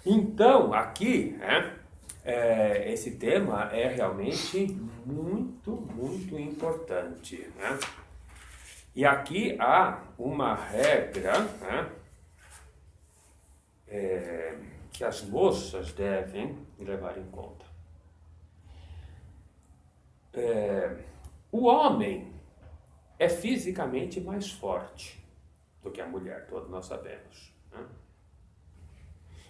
Então, aqui, né? Esse tema é realmente muito, muito importante, né? E aqui há uma regra, né, que as moças devem levar em conta. O homem é fisicamente mais forte do que a mulher, todos nós sabemos, né?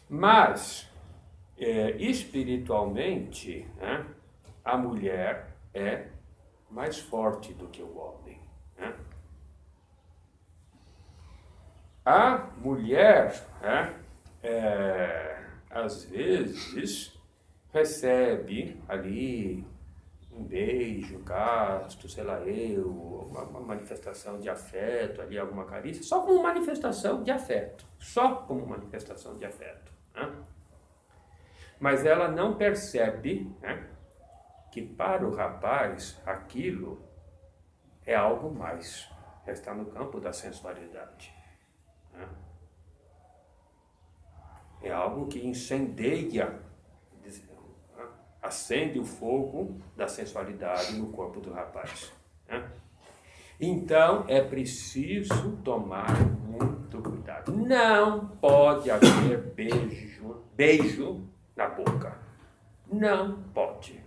Mas espiritualmente, né, a mulher é mais forte do que o homem, né? A mulher, né, às vezes recebe ali um beijo, casto, sei lá uma manifestação de afeto, ali alguma carícia, só como manifestação de afeto, né? Mas ela não percebe, né, que para o rapaz aquilo é algo mais. Já está no campo da sensualidade. Né? É algo que incendeia, acende o fogo da sensualidade no corpo do rapaz. Né? Então, é preciso tomar muito cuidado. Não pode haver beijo na boca. Não pode.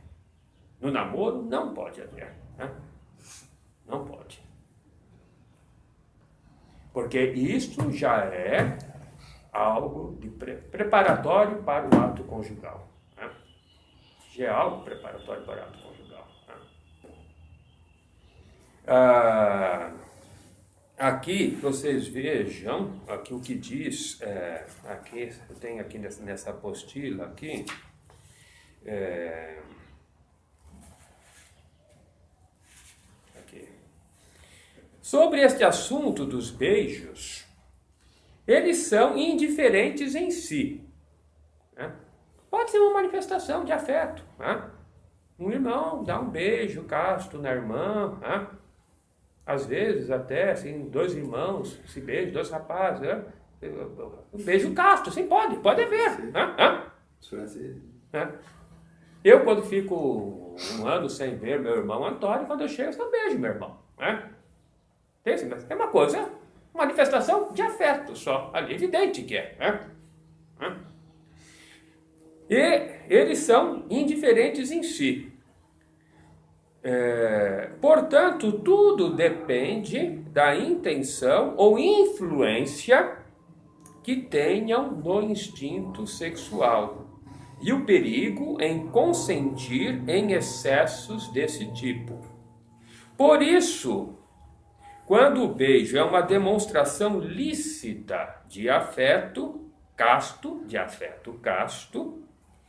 No namoro, não pode haver. Né? Não pode. Porque isso já é algo de preparatório para o ato conjugal. Né? Já é algo preparatório para o ato conjugal. Né? Aqui, vocês vejam, aqui o que diz, aqui, eu tenho aqui nessa apostila aqui, sobre este assunto dos beijos, eles são indiferentes em si. Né? Pode ser uma manifestação de afeto. Né? Um irmão dá um beijo casto na irmã. Né? Às vezes até assim, dois irmãos se beijam, dois rapazes. Né? Um beijo casto, sim, pode haver. Né? Né? Eu, quando fico um ano sem ver meu irmão Antônio, quando eu chego, eu beijo meu irmão. Né? É uma coisa, manifestação de afeto só, ali, evidente que é. Né? E eles são indiferentes em si. Portanto, tudo depende da intenção ou influência que tenham no instinto sexual e o perigo em consentir em excessos desse tipo. Por isso, quando o beijo é uma demonstração lícita de afeto casto,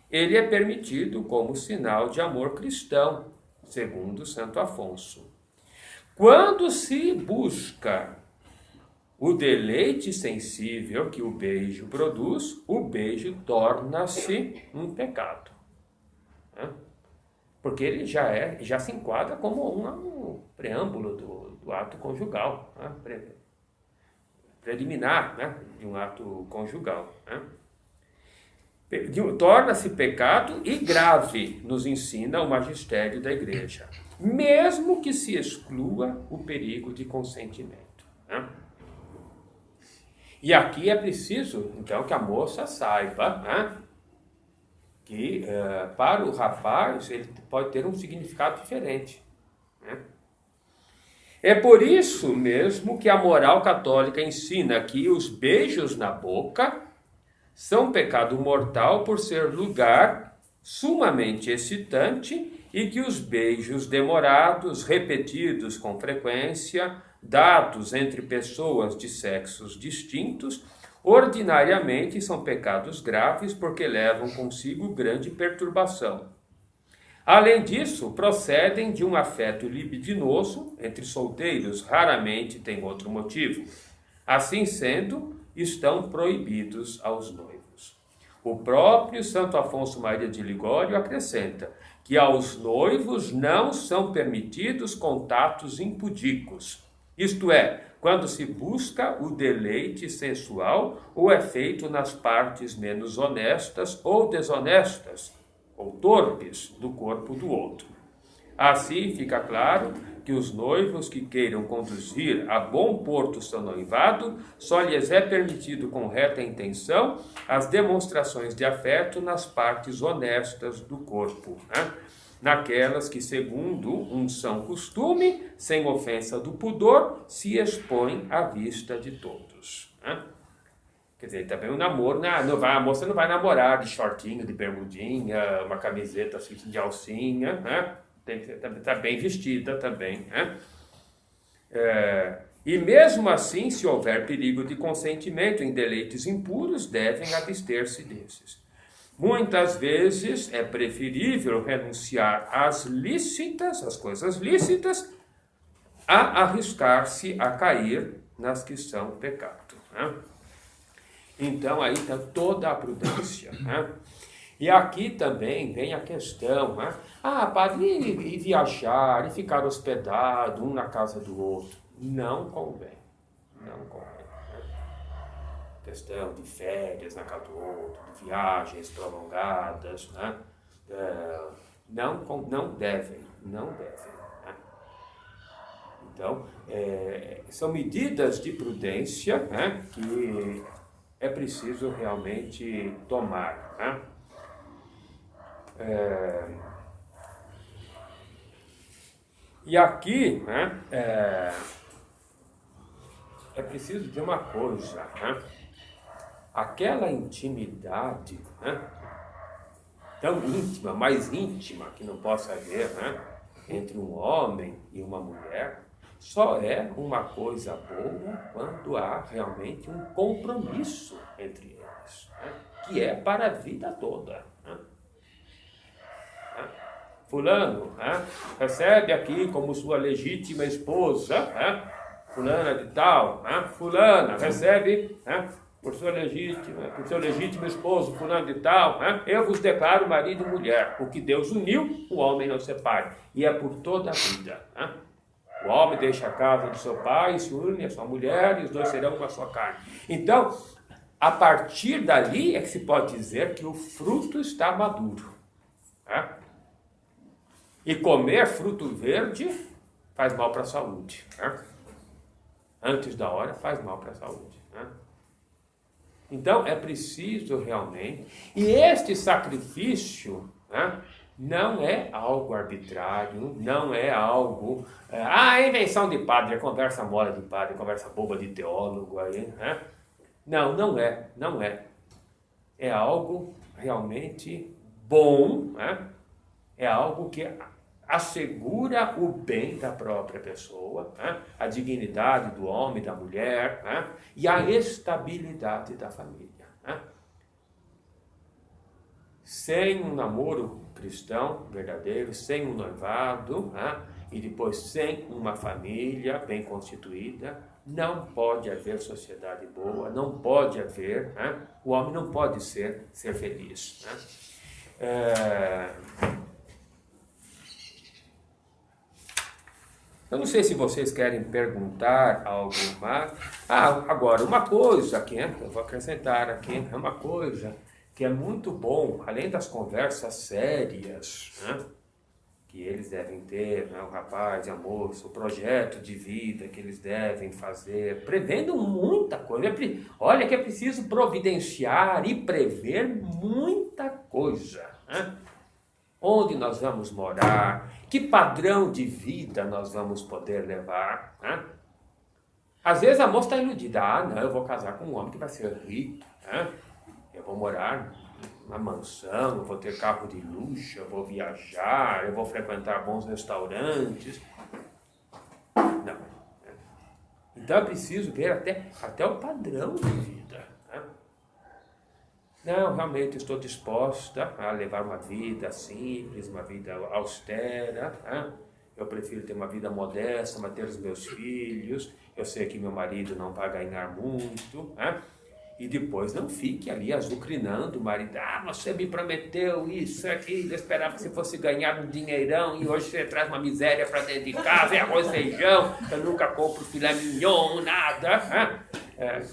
ele é permitido como sinal de amor cristão, segundo Santo Afonso. Quando se busca o deleite sensível que o beijo produz, o beijo torna-se um pecado. Né? Porque ele já se enquadra como um preâmbulo do ato conjugal, né? Preliminar, né? De um ato conjugal. Né? Torna-se pecado e grave, nos ensina o magistério da Igreja, mesmo que se exclua o perigo de consentimento. Né? E aqui é preciso, então, que a moça saiba, né, que para o rapaz ele pode ter um significado diferente. Né? É por isso mesmo que a moral católica ensina que os beijos na boca são pecado mortal por ser lugar sumamente excitante e que os beijos demorados, repetidos com frequência, dados entre pessoas de sexos distintos, ordinariamente são pecados graves porque levam consigo grande perturbação. Além disso, procedem de um afeto libidinoso, entre solteiros raramente tem outro motivo. Assim sendo, estão proibidos aos noivos. O próprio Santo Afonso Maria de Ligório acrescenta que aos noivos não são permitidos contatos impudicos, isto é, quando se busca o deleite sensual ou é feito nas partes menos honestas ou desonestas, ou torpes do corpo do outro. Assim fica claro que os noivos que queiram conduzir a bom porto seu noivado, só lhes é permitido com reta intenção as demonstrações de afeto nas partes honestas do corpo, né? Naquelas que, segundo um são costume, sem ofensa do pudor, se expõem à vista de todos. Né? Quer dizer, também o namoro, a moça não vai namorar de shortinho, de bermudinha, uma camiseta assim, de alcinha, né? Tem que estar bem vestida também. Né? E mesmo assim, se houver perigo de consentimento em deleites impuros, devem abster-se desses. Muitas vezes é preferível renunciar às lícitas, às coisas lícitas, a arriscar-se a cair nas que são pecado. Né? Então aí está toda a prudência. Né? E aqui também vem a questão, né? Padre, e viajar, e ficar hospedado um na casa do outro? Não convém, não convém. Questão de férias na casa do outro, de viagens prolongadas, né? Não devem. Né? Então, são medidas de prudência, né, que é preciso realmente tomar. Né? E aqui, né, é preciso de uma coisa, né? Aquela intimidade, né, tão íntima, mais íntima que não possa haver, né, entre um homem e uma mulher, só é uma coisa boa quando há realmente um compromisso entre eles, né, que é para a vida toda. Né? Fulano, né, recebe aqui como sua legítima esposa, né, fulana de tal, né, fulana recebe, né, por seu legítimo esposo, fulano de tal, né? Eu vos declaro marido e mulher. O que Deus uniu, o homem não separe. E é por toda a vida. Né? O homem deixa a casa do seu pai e se une à sua mulher, e os dois serão uma só carne. Então, a partir dali é que se pode dizer que o fruto está maduro. Né? E comer fruto verde faz mal para a saúde. Né? Antes da hora faz mal para a saúde. Né? Então, é preciso realmente... E este sacrifício, né, não é algo arbitrário, não é algo... invenção de padre, é conversa mole de padre, conversa boba de teólogo aí, né? Não é. É algo realmente bom, né? É algo que assegura o bem da própria pessoa, né? A dignidade do homem, da mulher, né? E a estabilidade da família. Né? Sem um namoro cristão verdadeiro, sem um noivado, né? E depois sem uma família bem constituída, não pode haver sociedade boa, não pode haver, né? O homem não pode ser feliz. Né? Eu não sei se vocês querem perguntar algo mais. Agora, uma coisa que eu vou acrescentar aqui, é uma coisa que é muito bom, além das conversas sérias, né, que eles devem ter, né, o rapaz e a moça, o projeto de vida que eles devem fazer, prevendo muita coisa. Olha que é preciso providenciar e prever muita coisa, né? Onde nós vamos morar, que padrão de vida nós vamos poder levar. Né? Às vezes a moça está iludida. Não, eu vou casar com um homem que vai ser rico. Né? Eu vou morar numa mansão, eu vou ter carro de luxo, eu vou viajar, eu vou frequentar bons restaurantes. Não. Então é preciso ver até o padrão de vida. Né? Não, realmente estou disposta a levar uma vida simples, uma vida austera. Né? Eu prefiro ter uma vida modesta, manter os meus filhos. Eu sei que meu marido não vai ganhar muito. Né? E depois não fique ali azucrinando o marido. Você me prometeu isso, aquilo, eu esperava que você fosse ganhar um dinheirão e hoje você traz uma miséria para dentro de casa, é arroz e feijão, eu nunca compro filé mignon, nada. Né?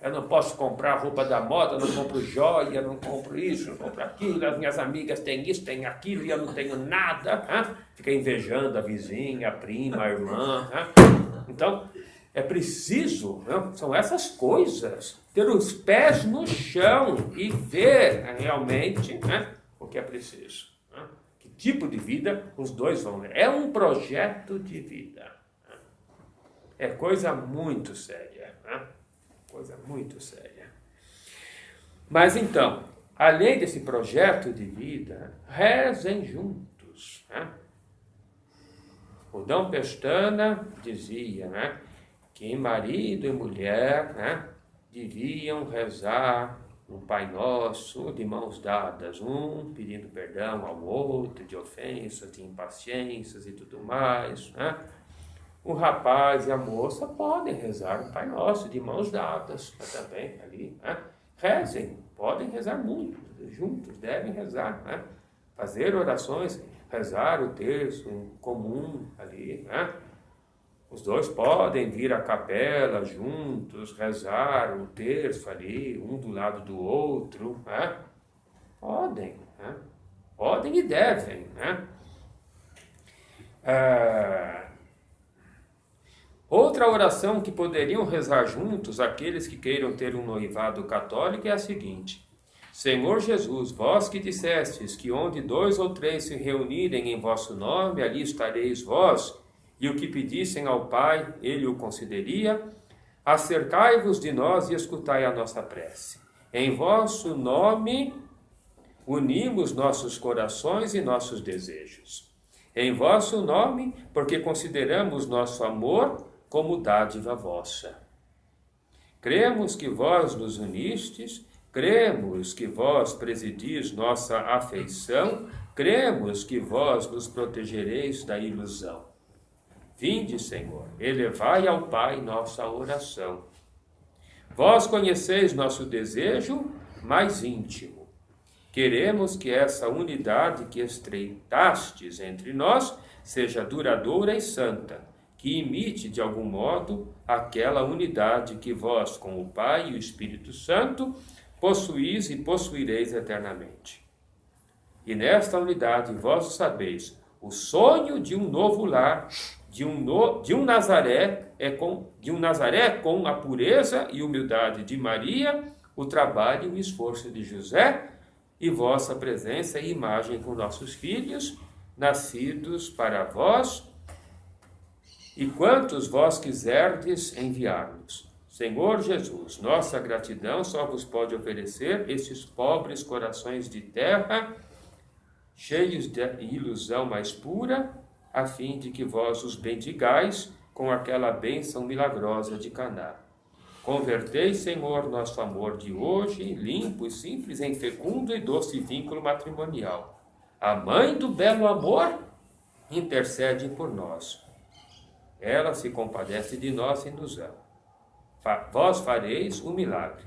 Eu não posso comprar roupa da moda, não compro joia, não compro isso, não compro aquilo, as minhas amigas têm isso, têm aquilo e eu não tenho nada. Né? Fica invejando a vizinha, a prima, a irmã. Né? Então, é preciso, né? São essas coisas, ter os pés no chão e ver realmente, né, o que é preciso. Né? Que tipo de vida os dois vão ter. É um projeto de vida. Né? É coisa muito séria. Né? Coisa muito séria. Mas então, além desse projeto de vida, rezem juntos. Né? O Dom Pestana dizia, né, que marido e mulher, né, deviam rezar um Pai Nosso de mãos dadas, um pedindo perdão ao outro de ofensas, de impaciências e tudo mais. Né? O rapaz e a moça podem rezar um Pai Nosso de mãos dadas, mas também ali, né? Rezem, podem rezar muito. juntos devem rezar, né? Fazer orações, rezar o terço comum ali, né? Os dois podem vir à capela juntos, rezar o terço ali, um do lado do outro, né? Podem, né? Podem e devem, né? Outra oração que poderiam rezar juntos aqueles que queiram ter um noivado católico é a seguinte: Senhor Jesus, vós que dissestes que onde 2 ou 3 se reunirem em vosso nome, ali estareis vós, e o que pedissem ao Pai, ele o concederia, acercai-vos de nós e escutai a nossa prece. Em vosso nome unimos nossos corações e nossos desejos. Em vosso nome, porque consideramos nosso amor como dádiva vossa. Cremos que vós nos unistes, cremos que vós presidis nossa afeição, cremos que vós nos protegereis da ilusão. Vinde, Senhor, elevai ao Pai nossa oração. Vós conheceis nosso desejo mais íntimo. Queremos que essa unidade que estreitastes entre nós seja duradoura e santa, que imite de algum modo aquela unidade que vós, com o Pai e o Espírito Santo, possuís e possuireis eternamente. E nesta unidade vós o sabeis, o sonho de um novo lar, de um Nazaré com a pureza e humildade de Maria, o trabalho e o esforço de José, e vossa presença e imagem com nossos filhos, nascidos para vós, e quantos vós quiserdes enviar-nos. Senhor Jesus, nossa gratidão só vos pode oferecer estes pobres corações de terra, cheios de ilusão mais pura, a fim de que vós os bendigais com aquela bênção milagrosa de Caná. Convertei, Senhor, nosso amor de hoje, limpo e simples, em fecundo e doce vínculo matrimonial. A mãe do belo amor intercede por nós. Ela se compadece de nós e nos ama. Vós fareis o milagre,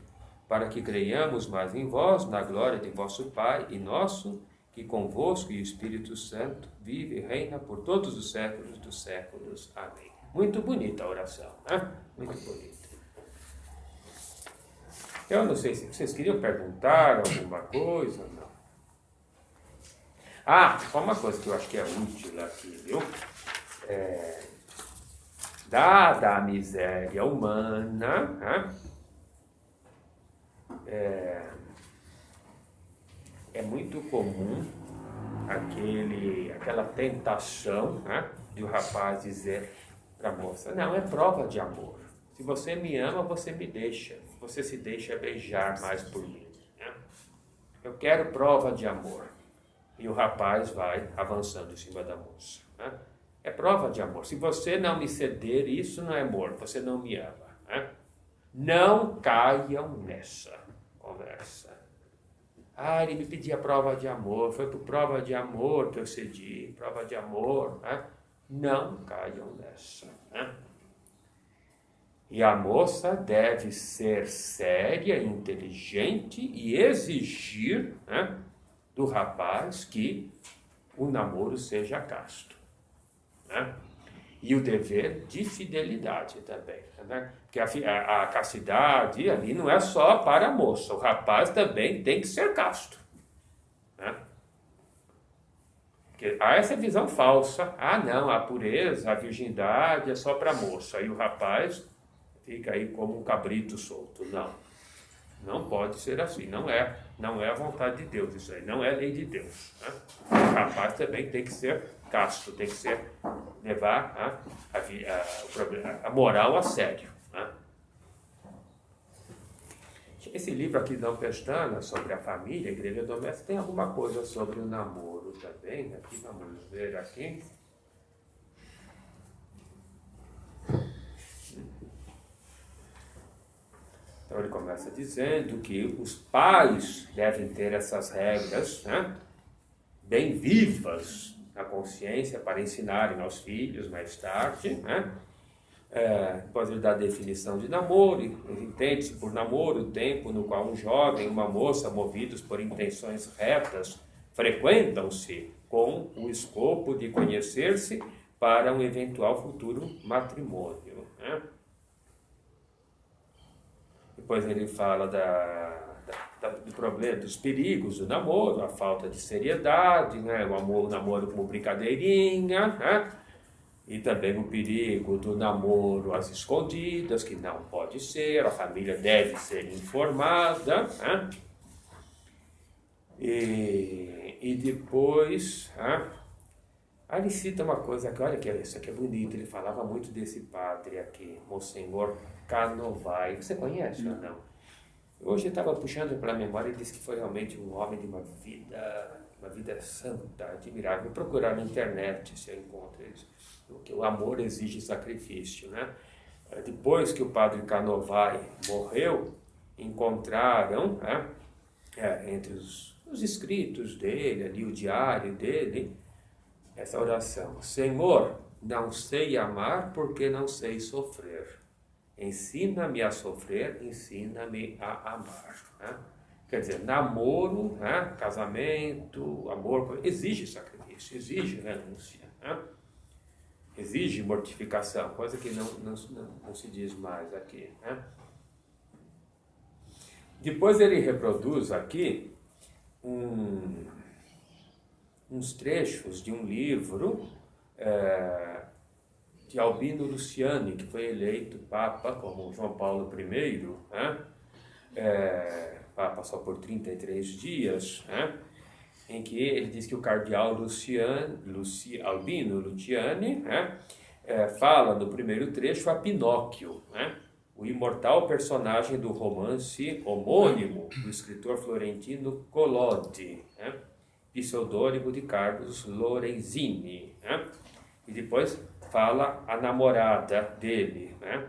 para que creiamos mais em vós, na glória de vosso Pai e nosso, que convosco e o Espírito Santo vive e reina por todos os séculos dos séculos. Amém. Muito bonita a oração, né? Muito bonita. Eu não sei se vocês queriam perguntar alguma coisa ou não. Só uma coisa que eu acho que é útil aqui, viu? Dada a miséria humana, né? É muito comum aquela tentação, né, de o rapaz dizer para a moça: não, é prova de amor. Se você me ama, você me deixa. Você se deixa beijar mais por mim. Né? Eu quero prova de amor. E o rapaz vai avançando em cima da moça. Né? É prova de amor. Se você não me ceder, isso não é amor. Você não me ama. Né? Não caiam nessa conversa. Ele me pedia prova de amor. Foi por prova de amor que eu cedi. Prova de amor. Né? Não caiam nessa. Né? E a moça deve ser séria, inteligente e exigir, né, do rapaz que o namoro seja casto. Né? E o dever de fidelidade também. Né? Porque a castidade ali não é só para a moça, o rapaz também tem que ser casto. Né? Porque há essa visão falsa. Não, a pureza, a virgindade é só para a moça. E o rapaz fica aí como um cabrito solto. Não pode ser assim. Não é a vontade de Deus isso aí. Não é lei de Deus. Né? O rapaz também tem que ser casto, tem que levar a moral a sério. Né? Esse livro aqui da Pestana, sobre a família, a igreja doméstica, tem alguma coisa sobre o namoro também. Aqui, vamos ver aqui. Então ele começa dizendo que os pais devem ter essas regras, né, bem vivas na consciência para ensinarem aos filhos mais tarde, né, Depois ele dá a definição de namoro, entende-se por namoro o tempo no qual um jovem e uma moça, movidos por intenções retas, frequentam-se com o escopo de conhecer-se para um eventual futuro matrimônio. Né? Depois ele fala do problema, dos perigos do namoro, a falta de seriedade, né? O namoro como brincadeirinha, né? E também o perigo do namoro às escondidas, que não pode ser, a família deve ser informada. Né? E depois, aí ele cita uma coisa que, olha que isso aqui é bonito, ele falava muito desse padre aqui, Monsenhor Canovai. Você conhece ou não? Hoje eu estava puxando pela memória e disse que foi realmente um homem de uma vida santa, admirável. Vou procurar na internet se eu encontro isso. Porque o amor exige sacrifício, né? Depois que o padre Canovai morreu, encontraram, entre os escritos dele, ali o diário dele, essa oração: Senhor, não sei amar porque não sei sofrer. Ensina-me a sofrer, ensina-me a amar. Né? Quer dizer, namoro, né? Casamento, amor, exige sacrifício, exige renúncia. Né? Exige mortificação, coisa que não se diz mais aqui. Né? Depois ele reproduz aqui uns trechos de um livro de Albino Luciani, que foi eleito Papa como João Paulo I, né? Papa só por 33 dias, né? Em que ele diz que o cardeal Albino Luciani, né? Fala no primeiro trecho a Pinóquio, né? O imortal personagem do romance homônimo do escritor florentino Collodi, né? Pseudônimo de Carlos Lorenzini, né? E depois fala a namorada dele, né?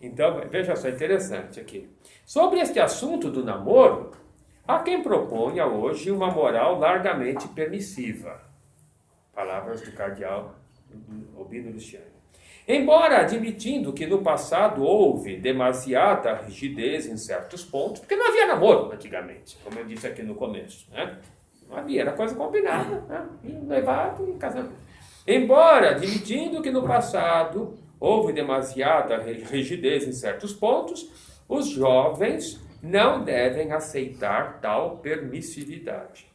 Então, veja só, interessante aqui. Sobre este assunto do namoro, há quem proponha hoje uma moral largamente permissiva. Palavras do cardeal Albino Luciani. Embora admitindo que no passado houve demasiada rigidez em certos pontos, porque não havia namoro antigamente, como eu disse aqui no começo, né? Não havia, era coisa combinada, né? E noivado e casamento. Embora admitindo que no passado houve demasiada rigidez em certos pontos, os jovens não devem aceitar tal permissividade.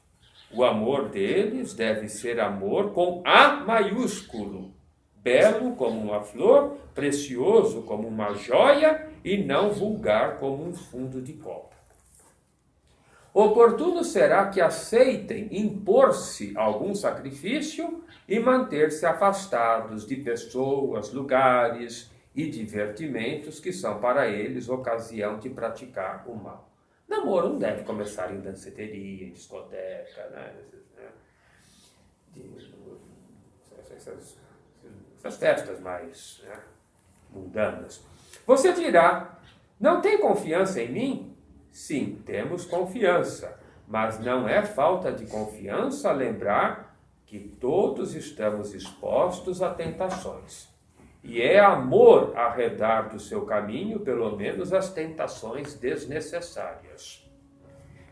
O amor deles deve ser amor com A maiúsculo, belo como uma flor, precioso como uma joia e não vulgar como um fundo de copa. Oportuno será que aceitem impor-se algum sacrifício e manter-se afastados de pessoas, lugares e divertimentos que são para eles ocasião de praticar o mal. Namoro não deve começar em danceteria, em discoteca, né? Essas festas mais, né, mundanas. Você dirá, não tem confiança em mim? Sim, temos confiança, mas não é falta de confiança lembrar que todos estamos expostos a tentações. E é amor arredar do seu caminho, pelo menos, as tentações desnecessárias.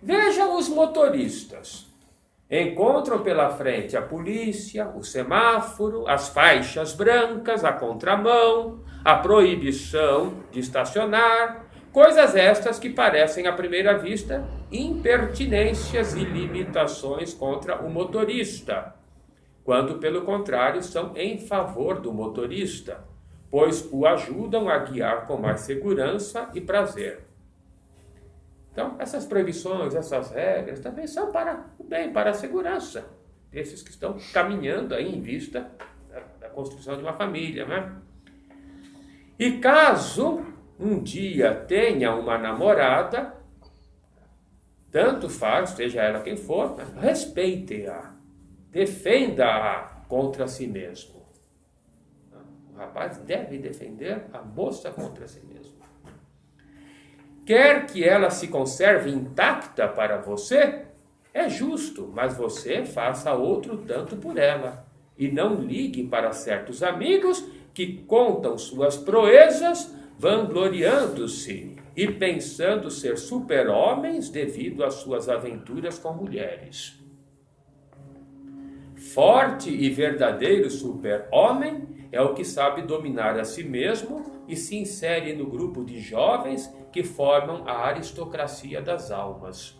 Veja os motoristas. Encontram pela frente a polícia, o semáforo, as faixas brancas, a contramão, a proibição de estacionar, coisas estas que parecem à primeira vista impertinências e limitações contra o motorista, quando pelo contrário são em favor do motorista, pois o ajudam a guiar com mais segurança e prazer. Então, essas proibições, essas regras também são para o bem, para a segurança desses que estão caminhando aí em vista da construção de uma família, né? E caso um dia tenha uma namorada, tanto faz, seja ela quem for, respeite-a, defenda-a contra si mesmo. O rapaz deve defender a moça contra si mesmo. Quer que ela se conserve intacta para você? É justo, mas você faça outro tanto por ela. E não ligue para certos amigos que contam suas proezas, vangloriando-se e pensando ser super-homens devido às suas aventuras com mulheres. Forte e verdadeiro super-homem é o que sabe dominar a si mesmo e se insere no grupo de jovens que formam a aristocracia das almas.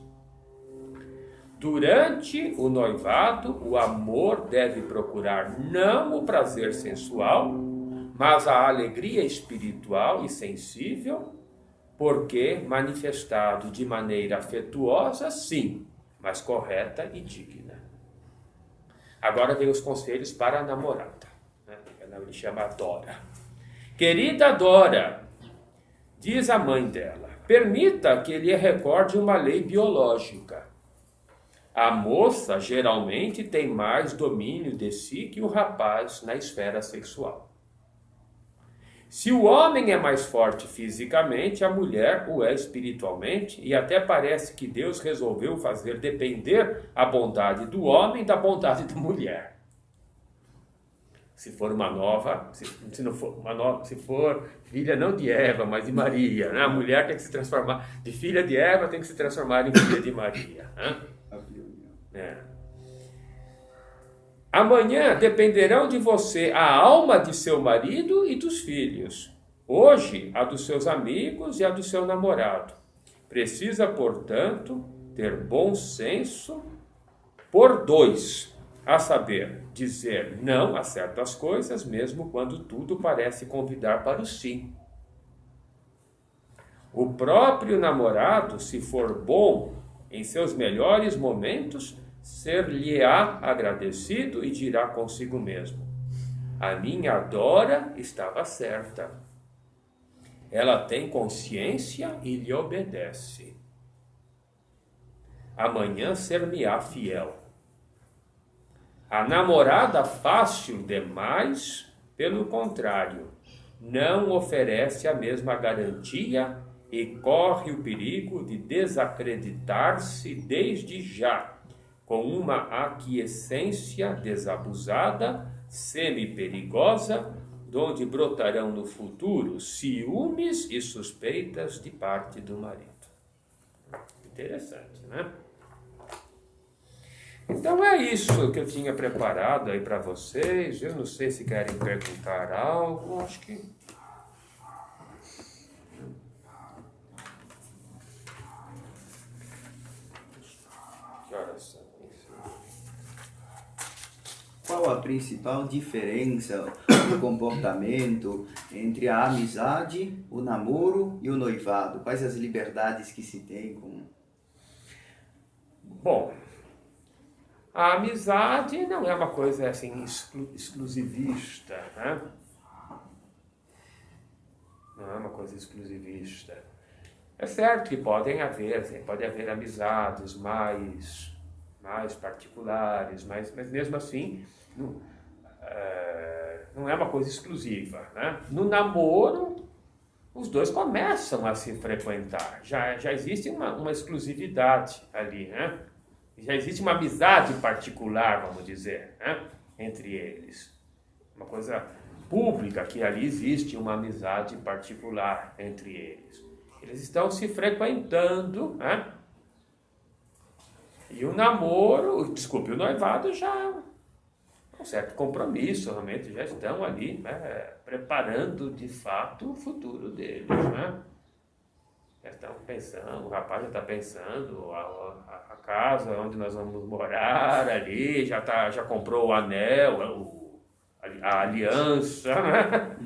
Durante o noivado, o amor deve procurar não o prazer sensual, mas a alegria espiritual e sensível, porque manifestado de maneira afetuosa, sim, mas correta e digna. Agora vem os conselhos para a namorada. Ela lhe chama Dora. Querida Dora, diz a mãe dela, permita que lhe recorde uma lei biológica. A moça geralmente tem mais domínio de si que o rapaz na esfera sexual. Se o homem é mais forte fisicamente, a mulher o é espiritualmente, e até parece que Deus resolveu fazer depender a bondade do homem da bondade da mulher. Se for uma nova, se não for uma nova, se for filha não de Eva, mas de Maria, né? A mulher tem que se transformar, de filha de Eva tem que se transformar em filha de Maria. Né? Amanhã dependerão de você a alma de seu marido e dos filhos. Hoje, a dos seus amigos e a do seu namorado. Precisa, portanto, ter bom senso por dois, a saber, dizer não a certas coisas, mesmo quando tudo parece convidar para o sim. O próprio namorado, se for bom em seus melhores momentos, ser-lhe-á agradecido e dirá consigo mesmo: a minha Dora estava certa. Ela tem consciência e lhe obedece. Amanhã ser-me-á fiel. A namorada fácil demais, pelo contrário, não oferece a mesma garantia e corre o perigo de desacreditar-se desde já, com uma aquiescência desabusada, semi-perigosa, donde brotarão no futuro ciúmes e suspeitas de parte do marido. Interessante, né? Então é isso que eu tinha preparado aí para vocês. Eu não sei se querem perguntar algo, acho que... Que horas são? Qual a principal diferença no comportamento entre a amizade, o namoro e o noivado? Quais as liberdades que se tem com... Bom, a amizade não é uma coisa assim exclusivista, né? Não é uma coisa exclusivista. É certo que pode haver amizades mais particulares, mas mesmo assim não é uma coisa exclusiva, né? No namoro, os dois começam a se frequentar. Já existe uma exclusividade ali, né? Já existe uma amizade particular, vamos dizer, né? Entre eles. Uma coisa pública, que ali existe uma amizade particular entre eles. Eles estão se frequentando, né? E o noivado já é um certo compromisso, realmente já estão ali, né, preparando de fato o futuro deles, né? Já estão pensando, o rapaz já está pensando a casa onde nós vamos morar ali, já comprou o anel, a aliança, né?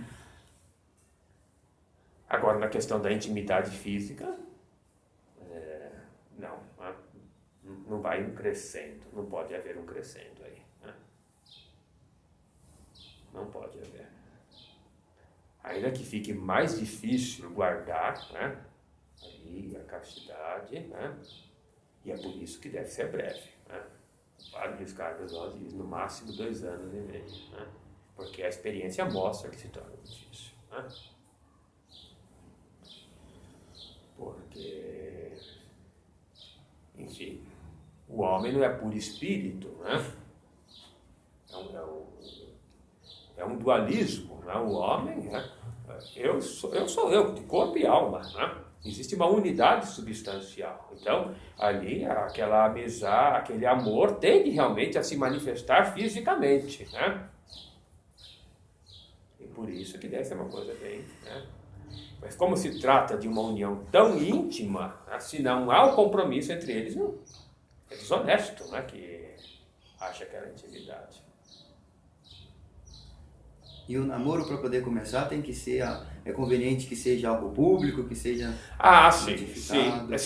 Agora, na questão da intimidade física, não vai um crescendo, não pode haver um crescendo aí, né? Não pode haver. Ainda que fique mais difícil guardar, né, aí a castidade, né? E é por isso que deve ser breve, né? O padre Luiz Carlos Oz diz no máximo 2 anos e meio, né? Porque a experiência mostra que se torna difícil, né? Porque, enfim, o homem não é por espírito, né? É um dualismo, né? O homem, né? Eu sou eu, de corpo e alma, né? Existe uma unidade substancial. Então, ali, aquela amizade, aquele amor tende realmente a se manifestar fisicamente, né? E por isso que deve ser uma coisa bem, né? Mas como se trata de uma união tão íntima, né? Se não há um compromisso entre eles, não. É desonesto, né? Que acha aquela intimidade. E o namoro, para poder começar, tem que ser, é conveniente que seja algo público, que seja Sim, notificado.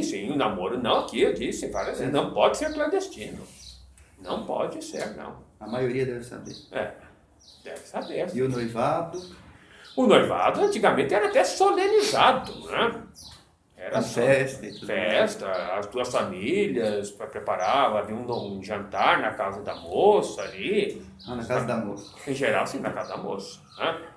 sim, o namoro não, aqui eu disse várias vezes, não pode ser clandestino. Não pode ser, não. A maioria deve saber. Deve saber. E o noivado? O noivado antigamente era até solenizado, né? Era festa e tudo festa, as duas famílias preparavam, havia um jantar na casa da moça ali. Na casa da moça. Em geral, sim, na casa da moça, né?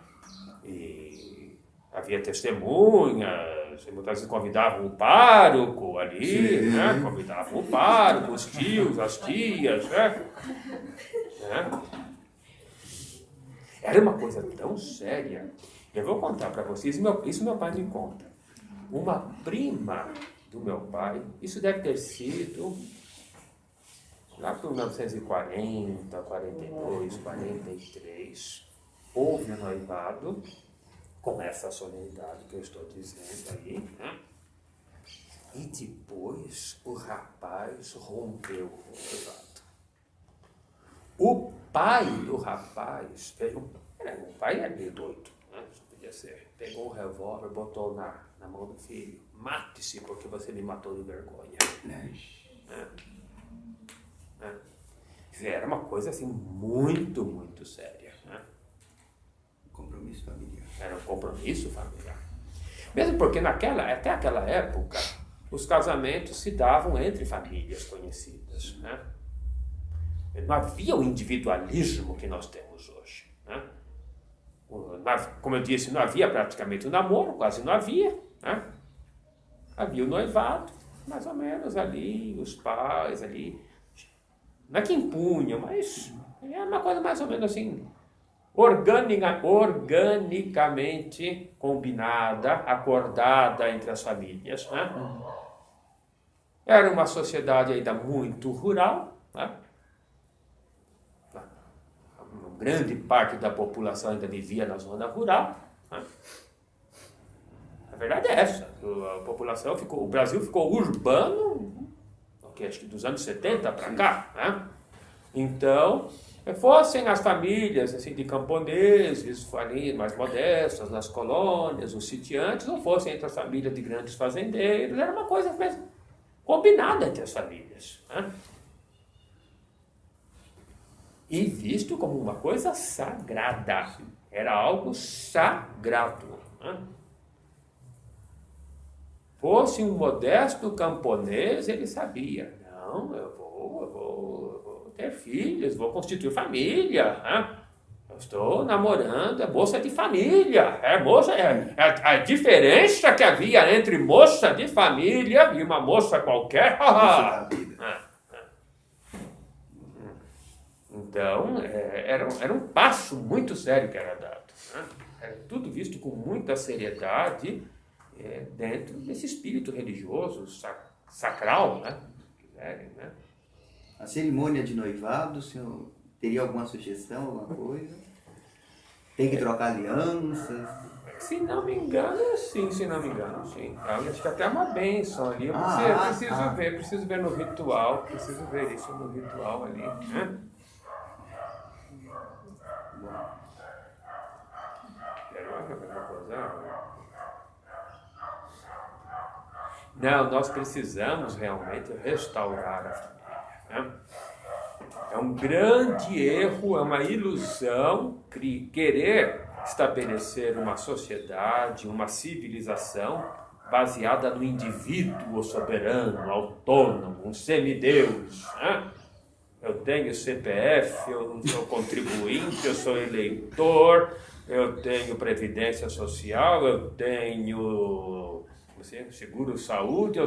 E havia testemunhas, muitas vezes convidavam o pároco ali, né? Convidavam o pároco, os tios, as tias, né? Era uma coisa tão séria. Eu vou contar para vocês, isso meu pai me conta. Uma prima do meu pai, isso deve ter sido lá por 1940, 42, 43, houve um noivado, com essa solenidade que eu estou dizendo aí, né? E depois o rapaz rompeu o noivado. O pai do rapaz, o pai era meio doido, né? Isso podia ser. Pegou um revólver, botou na mão do filho. Mate-se porque você me matou de vergonha. Era uma coisa assim muito, muito séria. Né? Compromisso familiar. Era um compromisso familiar. Mesmo porque até aquela época, os casamentos se davam entre famílias conhecidas. Né? Não havia o individualismo que nós temos hoje. Né? Como eu disse, não havia praticamente o namoro, quase não havia. Né? Havia o noivado, mais ou menos ali, os pais ali. Não é que impunham, mas é uma coisa mais ou menos assim, organicamente combinada, acordada entre as famílias. Né? Era uma sociedade ainda muito rural, né? Uma grande parte da população ainda vivia na zona rural. Né? A verdade é essa, a população o Brasil ficou urbano, acho que dos anos 70 para cá, né? Então, fossem as famílias assim, de camponeses, ali mais modestas, nas colônias, os sitiantes, ou fossem entre as famílias de grandes fazendeiros, era uma coisa mesmo combinada entre as famílias. Né? E visto como uma coisa sagrada, era algo sagrado. Né? Fosse um modesto camponês, ele sabia, não, eu vou ter filhos, vou constituir família, né? Eu estou namorando, é moça de família, a diferença que havia entre moça de família e uma moça qualquer. Então, era um passo muito sério que era dado. Né? Era tudo visto com muita seriedade, dentro desse espírito religioso, sacral, né? Né? A cerimônia de noivado, o senhor teria alguma sugestão, alguma coisa? Tem que trocar alianças? Se não me engano, sim. Eu acho que até uma bênção ali. Eu preciso ver no ritual, preciso ver isso no ritual ali. Né? Uma coisa... Não, nós precisamos realmente restaurar a família. Né? É um grande erro, é uma ilusão querer estabelecer uma sociedade, uma civilização baseada no indivíduo soberano, autônomo, um semideus. Né? Eu tenho CPF, eu sou contribuinte, eu sou eleitor, eu tenho previdência social, eu tenho... seguro saúde,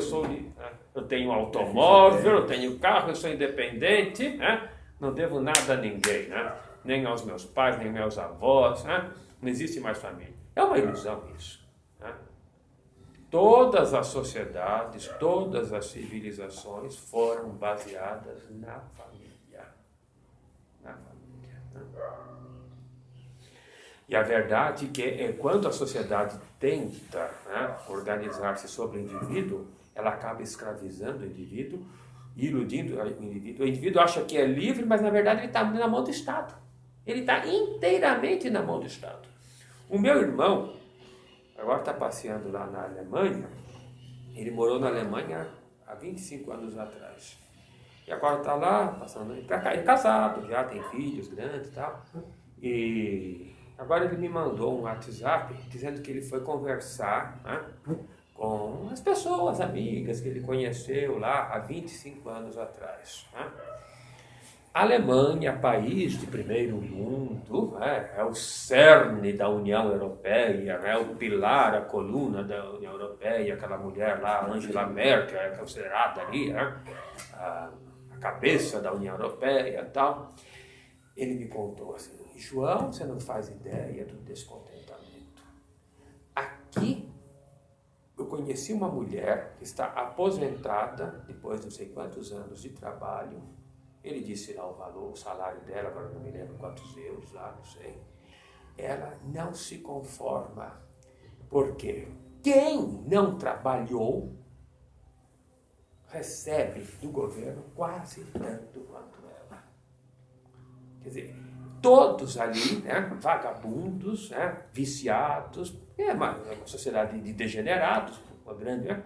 eu tenho automóvel, eu tenho carro, eu sou independente, né? Não devo nada a ninguém, né? nem aos meus pais, nem aos meus avós, né? Não existe mais família. É uma ilusão isso. Né? Todas as sociedades, todas as civilizações foram baseadas na família. Na família. Né? E a verdade é que quando a sociedade tenta, né, organizar-se sobre o indivíduo, ela acaba escravizando o indivíduo, iludindo o indivíduo. O indivíduo acha que é livre, mas na verdade ele está na mão do Estado. Ele está inteiramente na mão do Estado. O meu irmão, agora está passeando lá na Alemanha, ele morou na Alemanha há 25 anos atrás. E agora está lá, passando para cá, ele é casado, já tem filhos grandes e tal. E agora ele me mandou um WhatsApp dizendo que ele foi conversar, né, com as pessoas, amigas que ele conheceu lá há 25 anos atrás. Né? A Alemanha, país de primeiro mundo, né, é o cerne da União Europeia, é o pilar, a coluna da União Europeia, aquela mulher lá, Angela Merkel, é considerada ali, né, a cabeça da União Europeia e tal. Ele me contou assim, João, você não faz ideia do descontentamento. Aqui, eu conheci uma mulher que está aposentada, depois de não sei quantos anos de trabalho. Ele disse lá o valor, o salário dela, agora não me lembro quantos euros lá, não sei. Ela não se conforma, porque quem não trabalhou recebe do governo quase tanto quanto ela. Quer dizer, todos ali, né, vagabundos, né, viciados, é uma sociedade de degenerados, uma grande, né,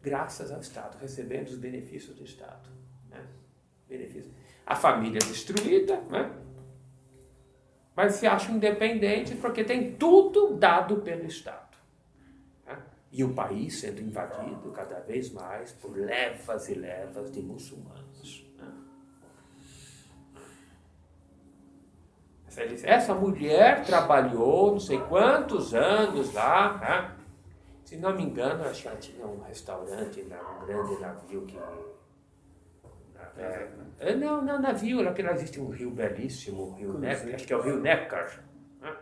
graças ao Estado, recebendo os benefícios do Estado. Né, benefícios. A família é destruída, né, mas se acham independentes porque tem tudo dado pelo Estado. Né, e o país sendo invadido cada vez mais por levas e levas de muçulmanos. Né. Essa mulher trabalhou não sei quantos anos lá, né? Se não me engano, acho que ela tinha um restaurante, um grande navio que... não, navio, lá que existe um rio belíssimo, o rio Neckar, acho que é o rio Neckar, né?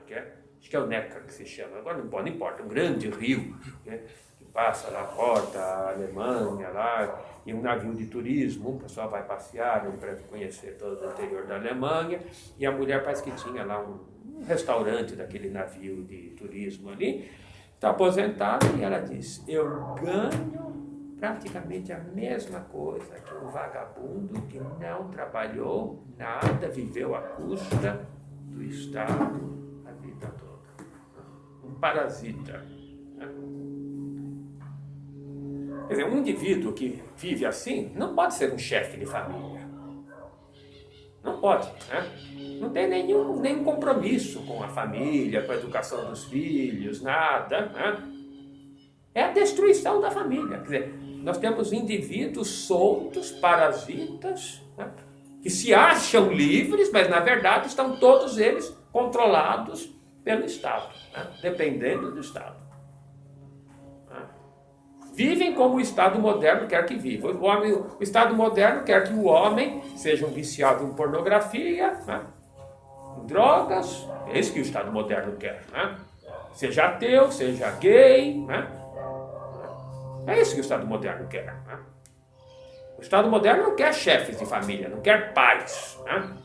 Acho que é o Neckar que se chama, agora não importa, um grande rio, né? Que passa lá, porta a Alemanha, lá, e um navio de turismo, o pessoal vai passear para conhecer todo o interior da Alemanha, e a mulher parece que tinha lá um restaurante daquele navio de turismo ali, está aposentada, e ela diz, eu ganho praticamente a mesma coisa que um vagabundo que não trabalhou nada, viveu à custa do Estado a vida toda. Um parasita. Quer dizer, um indivíduo que vive assim não pode ser um chefe de família. Não pode, né? Não tem nenhum compromisso com a família, com a educação dos filhos, nada, né? É a destruição da família. Quer dizer, nós temos indivíduos soltos, parasitas, né? Que se acham livres, mas na verdade estão todos eles controlados pelo Estado, né? Dependendo do Estado. Vivem como o Estado moderno quer que viva. O Estado moderno quer que o homem seja um viciado em pornografia, né? Em drogas, é isso que o Estado moderno quer. Né? Seja ateu, seja gay. Né? É isso que o Estado moderno quer. Né? O Estado moderno não quer chefes de família, não quer pais. Né?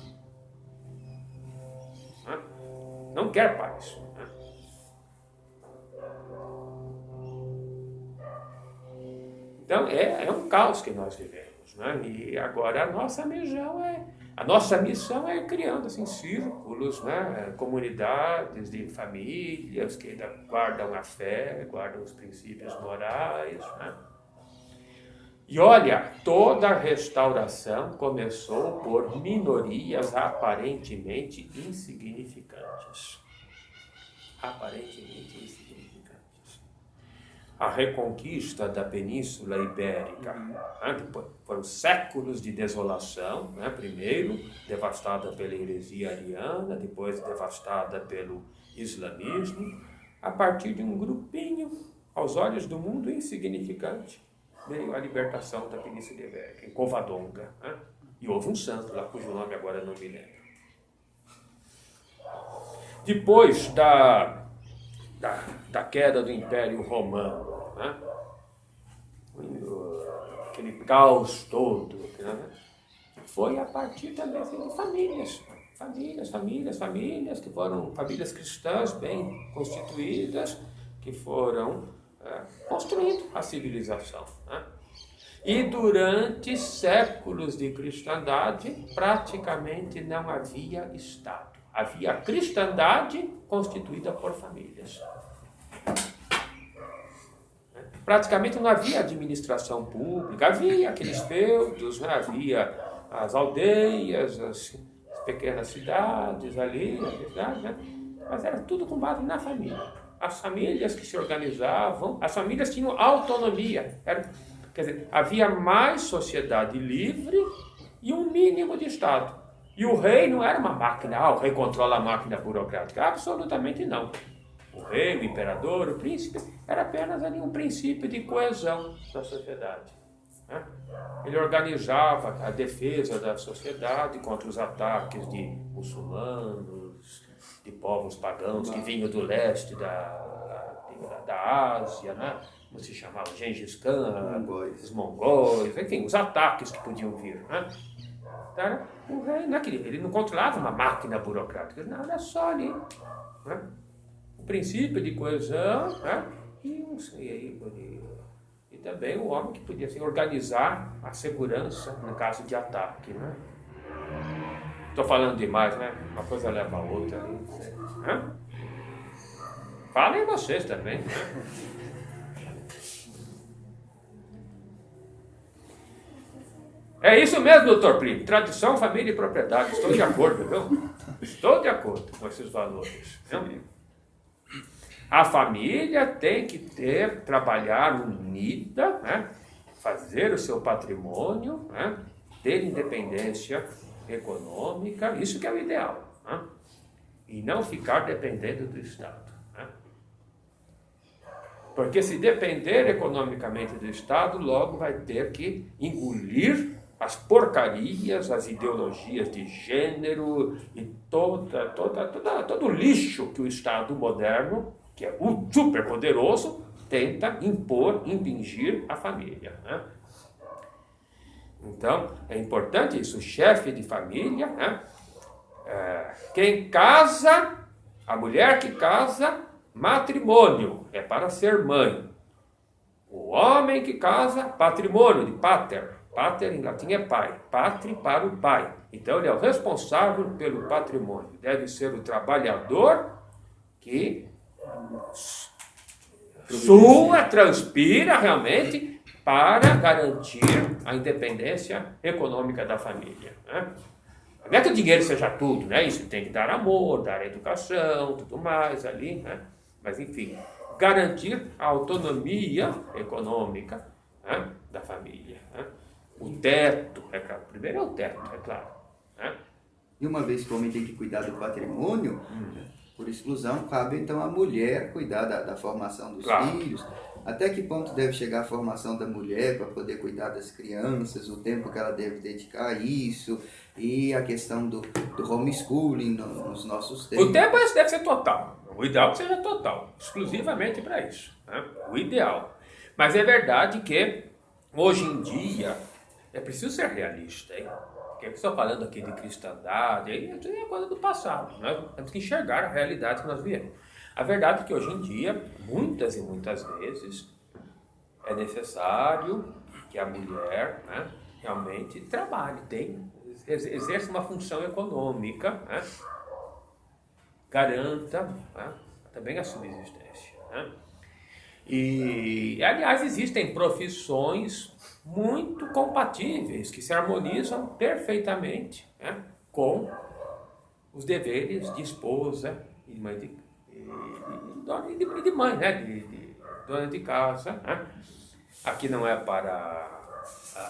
Não quer pais. Então, é um caos que nós vivemos, né? E agora a nossa missão é criando assim, círculos, né? Comunidades de famílias que ainda guardam a fé, guardam os princípios morais, né? E olha, toda a restauração começou por minorias aparentemente insignificantes. Aparentemente insignificantes. A reconquista da Península Ibérica, né? Foram séculos de desolação, né? Primeiro devastada pela heresia ariana, depois devastada pelo islamismo, a partir de um grupinho, aos olhos do mundo, insignificante, veio a libertação da Península Ibérica, em Covadonga, né? E houve um santo lá, cujo nome agora não me lembro. Depois da queda do Império Romano, né? Aquele caos todo, né? Foi a partir também de famílias, que foram famílias cristãs bem constituídas, que foram construindo a civilização, né? E durante séculos de cristandade, praticamente não havia Estado. Havia cristandade constituída por famílias. Praticamente não havia administração pública, havia aqueles feudos, né? Havia as aldeias, as pequenas cidades ali, né? Mas era tudo com base na família. As famílias que se organizavam, as famílias tinham autonomia. Quer dizer, havia mais sociedade livre e um mínimo de Estado. E o rei não era uma máquina, o rei controla a máquina burocrática. Absolutamente não. O rei, o imperador, o príncipe, era apenas ali um princípio de coesão da sociedade, né? Ele organizava a defesa da sociedade contra os ataques de muçulmanos, de povos pagãos que vinham do leste da Ásia, né? Como se chamava? Gengis Khan, os mongóis, enfim, os ataques que podiam vir, né? Então, o rei ele não controlava uma máquina burocrática, não, era só ali, né? O princípio de coesão, né? E também o homem que podia assim, organizar a segurança no caso de ataque, né? Estou falando demais, né? Uma coisa leva a outra. Né? Falem vocês também. Né? É isso mesmo, doutor Plínio. Tradição, família e propriedade. Estou de acordo, viu? Estou de acordo com esses valores. Viu? A família tem que trabalhar unida, né? Fazer o seu patrimônio, né? Ter independência econômica, isso que é o ideal, né? E não ficar dependendo do Estado, né? Porque se depender economicamente do Estado, logo vai ter que engolir as porcarias, as ideologias de gênero e todo o lixo que o Estado moderno, que é o super poderoso, tenta impingir à família, né? Então, é importante isso, o chefe de família, né? Quem casa, a mulher que casa, matrimônio, é para ser mãe. O homem que casa, patrimônio, de pater. Pater em latim é pai, patri para o pai. Então, ele é o responsável pelo patrimônio. Deve ser o trabalhador que transpira realmente para garantir a independência econômica da família, né? Não é que o dinheiro seja tudo, né? Isso tem que dar amor, dar educação, tudo mais ali, né? Mas, enfim, garantir a autonomia econômica, né, da família, né? O teto, é claro. Primeiro é o teto, é claro, né? E uma vez que o homem tem que cuidar do patrimônio, por exclusão, cabe então a mulher cuidar da formação dos filhos. Até que ponto deve chegar a formação da mulher para poder cuidar das crianças, o tempo que ela deve dedicar a isso, e a questão do homeschooling nos nossos tempos. O tempo deve ser total. O ideal é que seja total, exclusivamente para isso, né? O ideal. Mas é verdade que, hoje em dia, é preciso ser realista, hein? Porque eu estou falando aqui de cristandade, aí é coisa do passado. Nós temos que enxergar a realidade que nós vivemos. A verdade é que hoje em dia, muitas e muitas vezes, é necessário que a mulher, né, realmente trabalhe, exerça uma função econômica, né, garanta, né, também a subsistência, né? E, aliás, existem profissões muito compatíveis, que se harmonizam perfeitamente, né, com os deveres de esposa e mãe de mãe, né, de dona de casa, né? Aqui não é para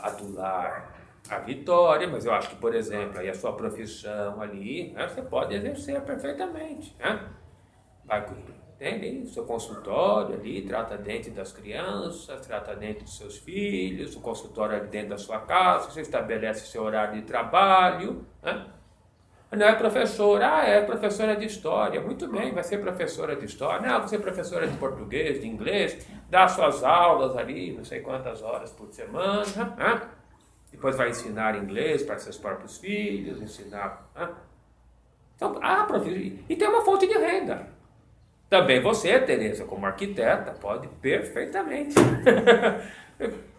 adular a Vitória, mas eu acho que, por exemplo, aí a sua profissão ali, né, você pode exercer perfeitamente, né? Tem ali o seu consultório ali, trata dentro das crianças, trata dentro dos seus filhos, o consultório ali dentro da sua casa, você estabelece seu horário de trabalho, né? Não é professora, é professora de história. Muito bem, vai ser professora de história. Não, vai ser professora de português, de inglês, dá suas aulas ali, não sei quantas horas por semana. Depois vai ensinar inglês para seus próprios filhos, ensinar. Então, e tem uma fonte de renda. Também você, Tereza, como arquiteta, pode perfeitamente.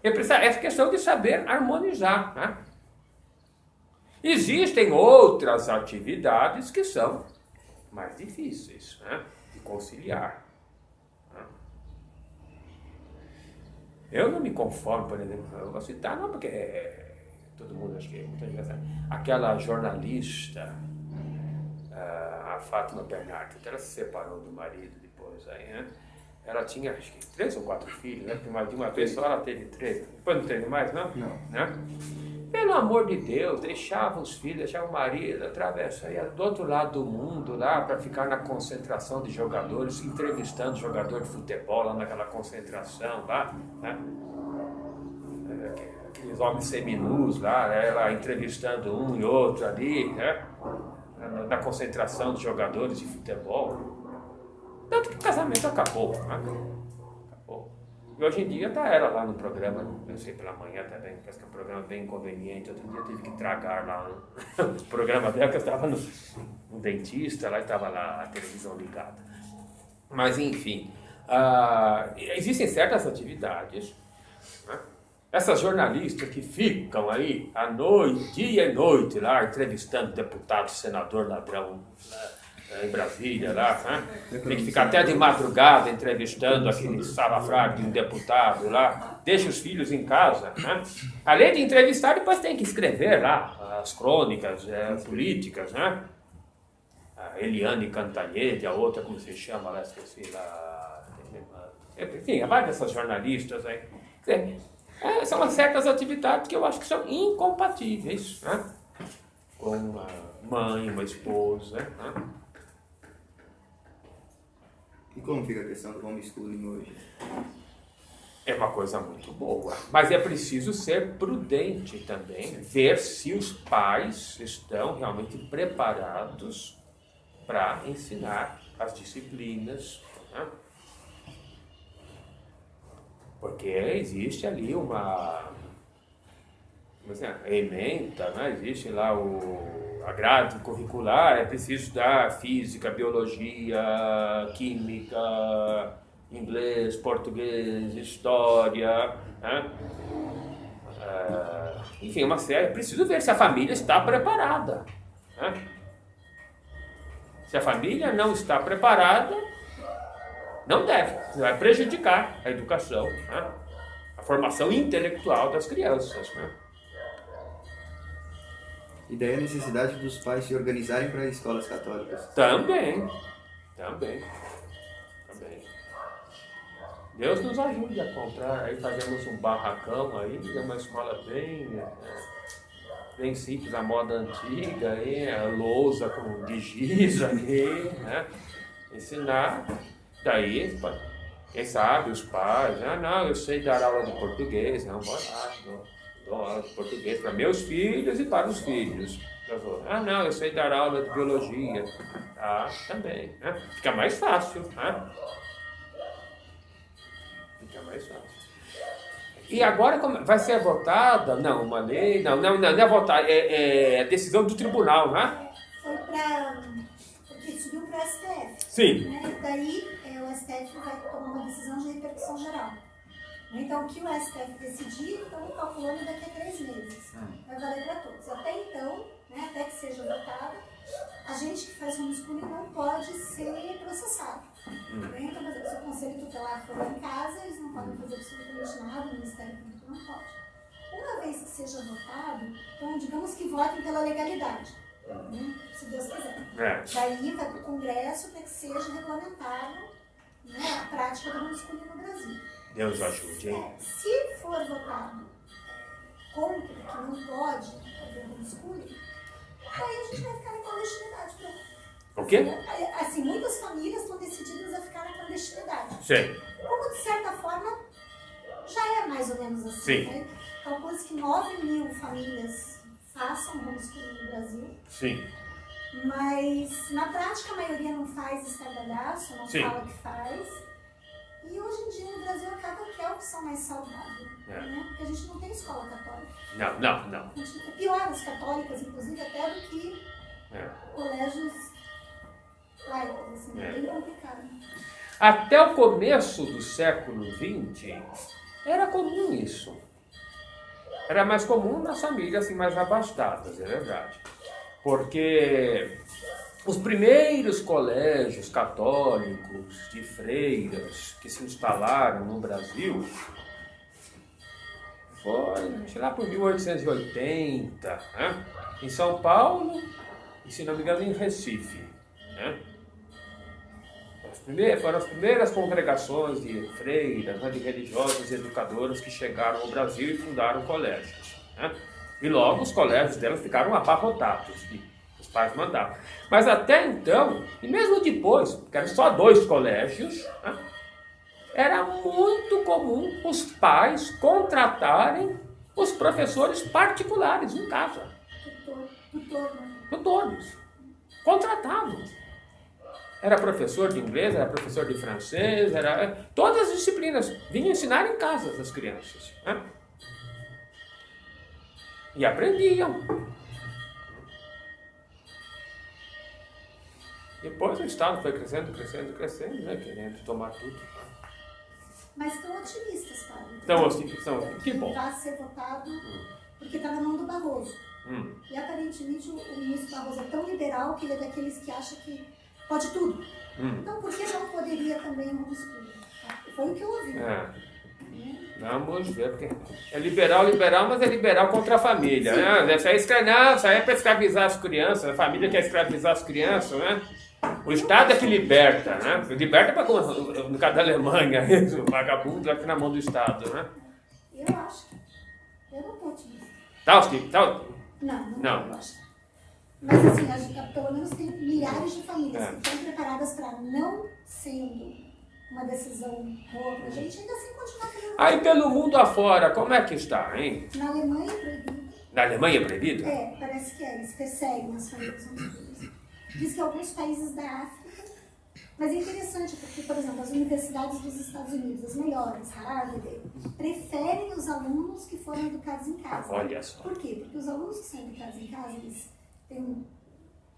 É questão de saber harmonizar. Existem outras atividades que são mais difíceis de conciliar. Eu não me conformo, por exemplo, eu vou citar, não, porque todo mundo acha que é muito engraçado. Aquela jornalista, a Fátima Bernardes, ela se separou do marido depois aí, né? Ela tinha, acho que 3 ou 4 filhos, né? Porque mais de uma vez só ela teve 3. Depois não teve mais, não? Não. Né? Pelo amor de Deus, deixava os filhos, deixava o marido, atravessa, ia do outro lado do mundo lá para ficar na concentração de jogadores, entrevistando jogador de futebol lá naquela concentração lá, né? Aqueles homens seminus lá, ela entrevistando um e outro ali, né? Na concentração de jogadores de futebol. Tanto que o casamento acabou, né? Acabou. E hoje em dia tá ela lá no programa, eu sei pela manhã também, parece que é um programa bem inconveniente. Outro dia eu tive que tragar lá no programa dela, que eu estava no dentista, lá estava lá a televisão ligada. Mas enfim, existem certas atividades, né? Essas jornalistas que ficam aí à noite, dia e noite lá, entrevistando deputado, senador, ladrão, em Brasília lá, né? Tem que ficar até de madrugada entrevistando aquele salafrário de um deputado lá, deixa os filhos em casa, né? Além de entrevistar, depois tem que escrever lá as crônicas políticas, né? A Eliane Cantanhede, a outra, como se chama lá, esqueci lá. Enfim, várias dessas jornalistas aí. Quer dizer, são certas atividades que eu acho que são incompatíveis, né? Com uma mãe, uma esposa, né? E como fica a questão do homeschooling hoje? É uma coisa muito boa, mas é preciso ser prudente também, ver se os pais estão realmente preparados para ensinar as disciplinas, né? Porque existe ali uma ementa, né? Existe lá a grade curricular, é preciso estudar física, biologia, química, inglês, português, história, né? Enfim, uma série. É preciso ver se a família está preparada, né? Se a família não está preparada, não deve, vai prejudicar a educação, né? A formação intelectual das crianças, né? E daí a necessidade dos pais se organizarem para escolas católicas. Também. Deus nos ajude a comprar, aí fazemos um barracão aí, é uma escola bem simples, a moda antiga, aí, a lousa de giz aí, né? Ensinar, daí, quem sabe, os pais, não, eu sei dar aula de português, não, vou lá, dou aula de português para meus filhos e para os filhos. Não, eu sei dar aula de biologia. Também, né? Fica mais fácil, né? Fica mais fácil. E agora vai ser votada? Não, uma lei, não é votada, é decisão do tribunal, né? Foi porque subiu para o STF. Sim. Né? Daí o STF vai tomar uma decisão de repercussão geral. Então, o que o STF decidir, estamos calculando daqui a 3 meses. Vai valer para todos. Até então, né, até que seja votado, a gente que faz homeschooling não pode ser processado. Então, por exemplo, se o conselho tutelar for em casa, eles não podem fazer absolutamente nada, o Ministério Público não pode. Uma vez que seja votado, então, digamos que votem pela legalidade, né, se Deus quiser. Daí vai para o Congresso para que seja regulamentado, né, a prática do homeschooling no Brasil. Deus ajude, hein? Se for votado contra que não pode haver homeschooling, aí a gente vai ficar na clandestinidade. O quê? Assim, muitas famílias estão decididas a ficar na clandestinidade. Sim. Como, de certa forma, já é mais ou menos assim. Sim. Né? Calcula-se que 9.000 famílias façam homeschooling no Brasil. Sim. Mas na prática a maioria não faz estardalhaço, não Sim. fala que faz. E hoje em dia no Brasil acaba que é a opção mais saudável, né? Porque a gente não tem escola católica. Não. É pior as católicas, inclusive, até do que colégios laicos, assim, é bem complicado. Até o começo do século XX, era comum isso. Era mais comum nas famílias assim, mais abastadas, é verdade. Porque os primeiros colégios católicos de freiras que se instalaram no Brasil foi, sei lá, por 1880, né? Em São Paulo e, se não me engano, em Recife, né? Foram as primeiras congregações de freiras, né, de religiosas e educadoras que chegaram ao Brasil e fundaram colégios, né? E logo os colégios delas ficaram abarrotados, os pais mandavam. Mas até então, e mesmo depois, porque eram só 2 colégios, né, era muito comum os pais contratarem os professores particulares em casa. Tutores. Contratavam. Era professor de inglês, era professor de francês, todas as disciplinas. Vinham ensinar em casa as crianças, né? E aprendiam. Depois o Estado foi crescendo, né? Querendo tomar tudo. Mas estão otimistas, padre. Então, que bom. Vai ser votado porque está na mão do Barroso. E aparentemente o ministro Barroso é tão liberal que ele é daqueles que acha que pode tudo. Então por que não poderia também um estudo? Foi o que eu ouvi. Vamos ver, porque é liberal, mas é liberal contra a família. Né? Isso aí é para escravizar as crianças, a família quer escravizar as crianças, né? O Estado é que liberta, né? Liberta para, no caso da Alemanha, o vagabundo aqui na mão do Estado, né? Eu acho. Eu não estou otimista. Não. Eu acho. Mas assim, pelo menos tem milhares de famílias que estão preparadas para, não sendo uma decisão boa pra gente, ainda assim continuar fazendo. Aí pelo mundo afora, como é que está, hein? Na Alemanha é proibido. Na Alemanha é proibido? Parece que eles perseguem as famílias homossexuais. Diz que alguns países da África, mas é interessante porque, por exemplo, as universidades dos Estados Unidos, as melhores, Harvard, preferem os alunos que foram educados em casa. Olha só. Por quê? Porque os alunos que são educados em casa, eles têm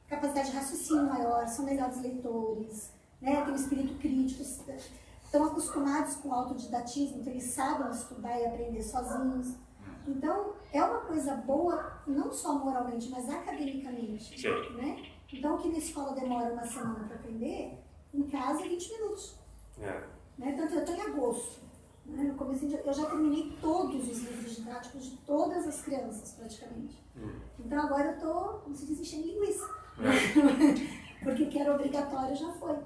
capacidade de raciocínio maior, são melhores leitores, né? Têm um espírito crítico, estão acostumados com o autodidatismo, então eles sabem estudar e aprender sozinhos. Então, é uma coisa boa, não só moralmente, mas academicamente. Sim. Né? Então, o que na escola demora uma semana para aprender, em casa é 20 minutos. Né? Tanto eu estou em agosto. Né? No começo, eu já terminei todos os livros didáticos de todas as crianças, praticamente. Então, agora eu estou, como se diz, enchendo linguiça. Porque o que era obrigatório já foi.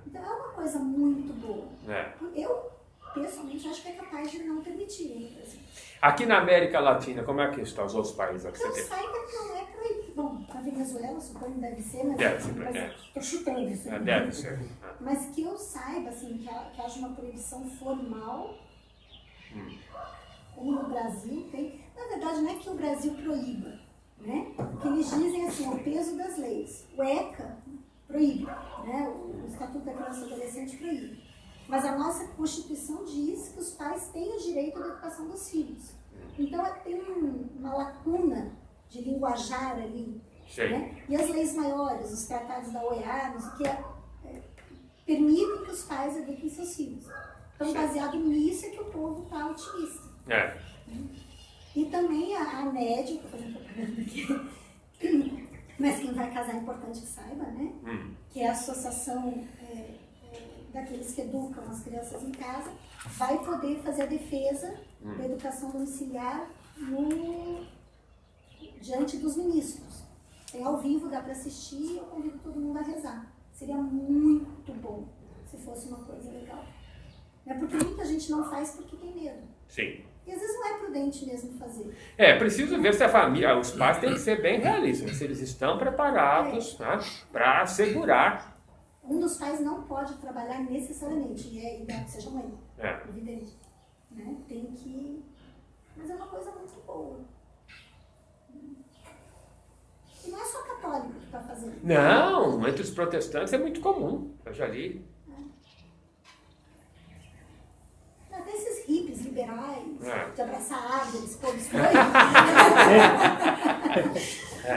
Então, é uma coisa muito boa. Eu, pessoalmente, acho que é capaz de não permitir. Aqui na América Latina, como é que estão os outros países? Que eu saiba que não é proibido. Bom, na Venezuela, suponho que deve ser, mas estou chutando isso. Deve ser. Mas que eu saiba, assim, que haja uma proibição formal, como no Brasil tem. Na verdade, não é que o Brasil proíba, né? O que eles dizem assim, é o peso das leis. O ECA proíbe, né? O Estatuto da Criança e do Adolescente proíbe. Mas a nossa Constituição diz que os pais têm o direito à educação dos filhos. Então, tem uma lacuna de linguajar ali. Né? E as leis maiores, os tratados da OEA, não sei o que, permitem que os pais eduquem seus filhos. Então, baseado nisso é que o povo está otimista. E também a NED, estou fazendo propaganda aqui, mas quem vai casar é importante que saiba, né? Que é a associação daqueles que educam as crianças em casa, vai poder fazer a defesa da educação domiciliar diante dos ministros. Tem ao vivo, dá para assistir, eu convido todo mundo a rezar. Seria muito bom se fosse uma coisa legal. Né? Porque muita gente não faz porque tem medo. Sim. E às vezes não é prudente mesmo fazer. Preciso ver se a família, os pais têm que ser bem realistas, se eles estão preparados, né, para assegurar. Um dos pais não pode trabalhar necessariamente, e é ideal que seja mãe, evidente. Né? Tem que... Mas é uma coisa muito boa. E não é só católico que está fazendo. Não, entre os protestantes é muito comum. Eu já li. Até esses hippies liberais, É. de abraçar árvores, pôr biscoito.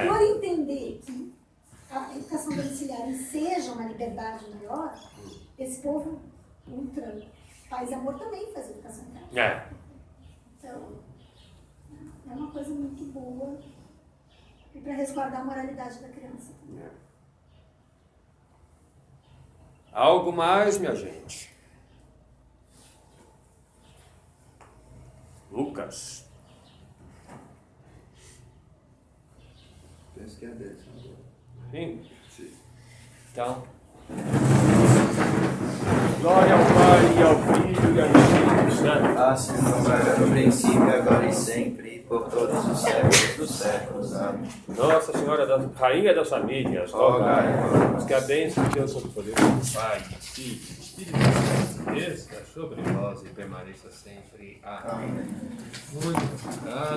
Por entender que a educação domiciliar seja uma liberdade maior, esse povo ultra paz e amor também faz educação em casa. É. Então, é uma coisa muito boa e para resguardar a moralidade da criança. Algo mais, minha gente? Lucas. Penso que é desse. Sim? Sim. Então. Glória ao Pai, e ao Filho e ao Espírito Santo. Assim como era no princípio, agora e sempre, por todos os séculos dos séculos. Amém. Nossa Senhora, Rainha das Famílias, rogai por nós. Que a bênção de Deus Todo-Poderoso, Pai, Filho e Espírito Santo, desça sobre nós e permaneça sempre. Amém. Muito obrigado.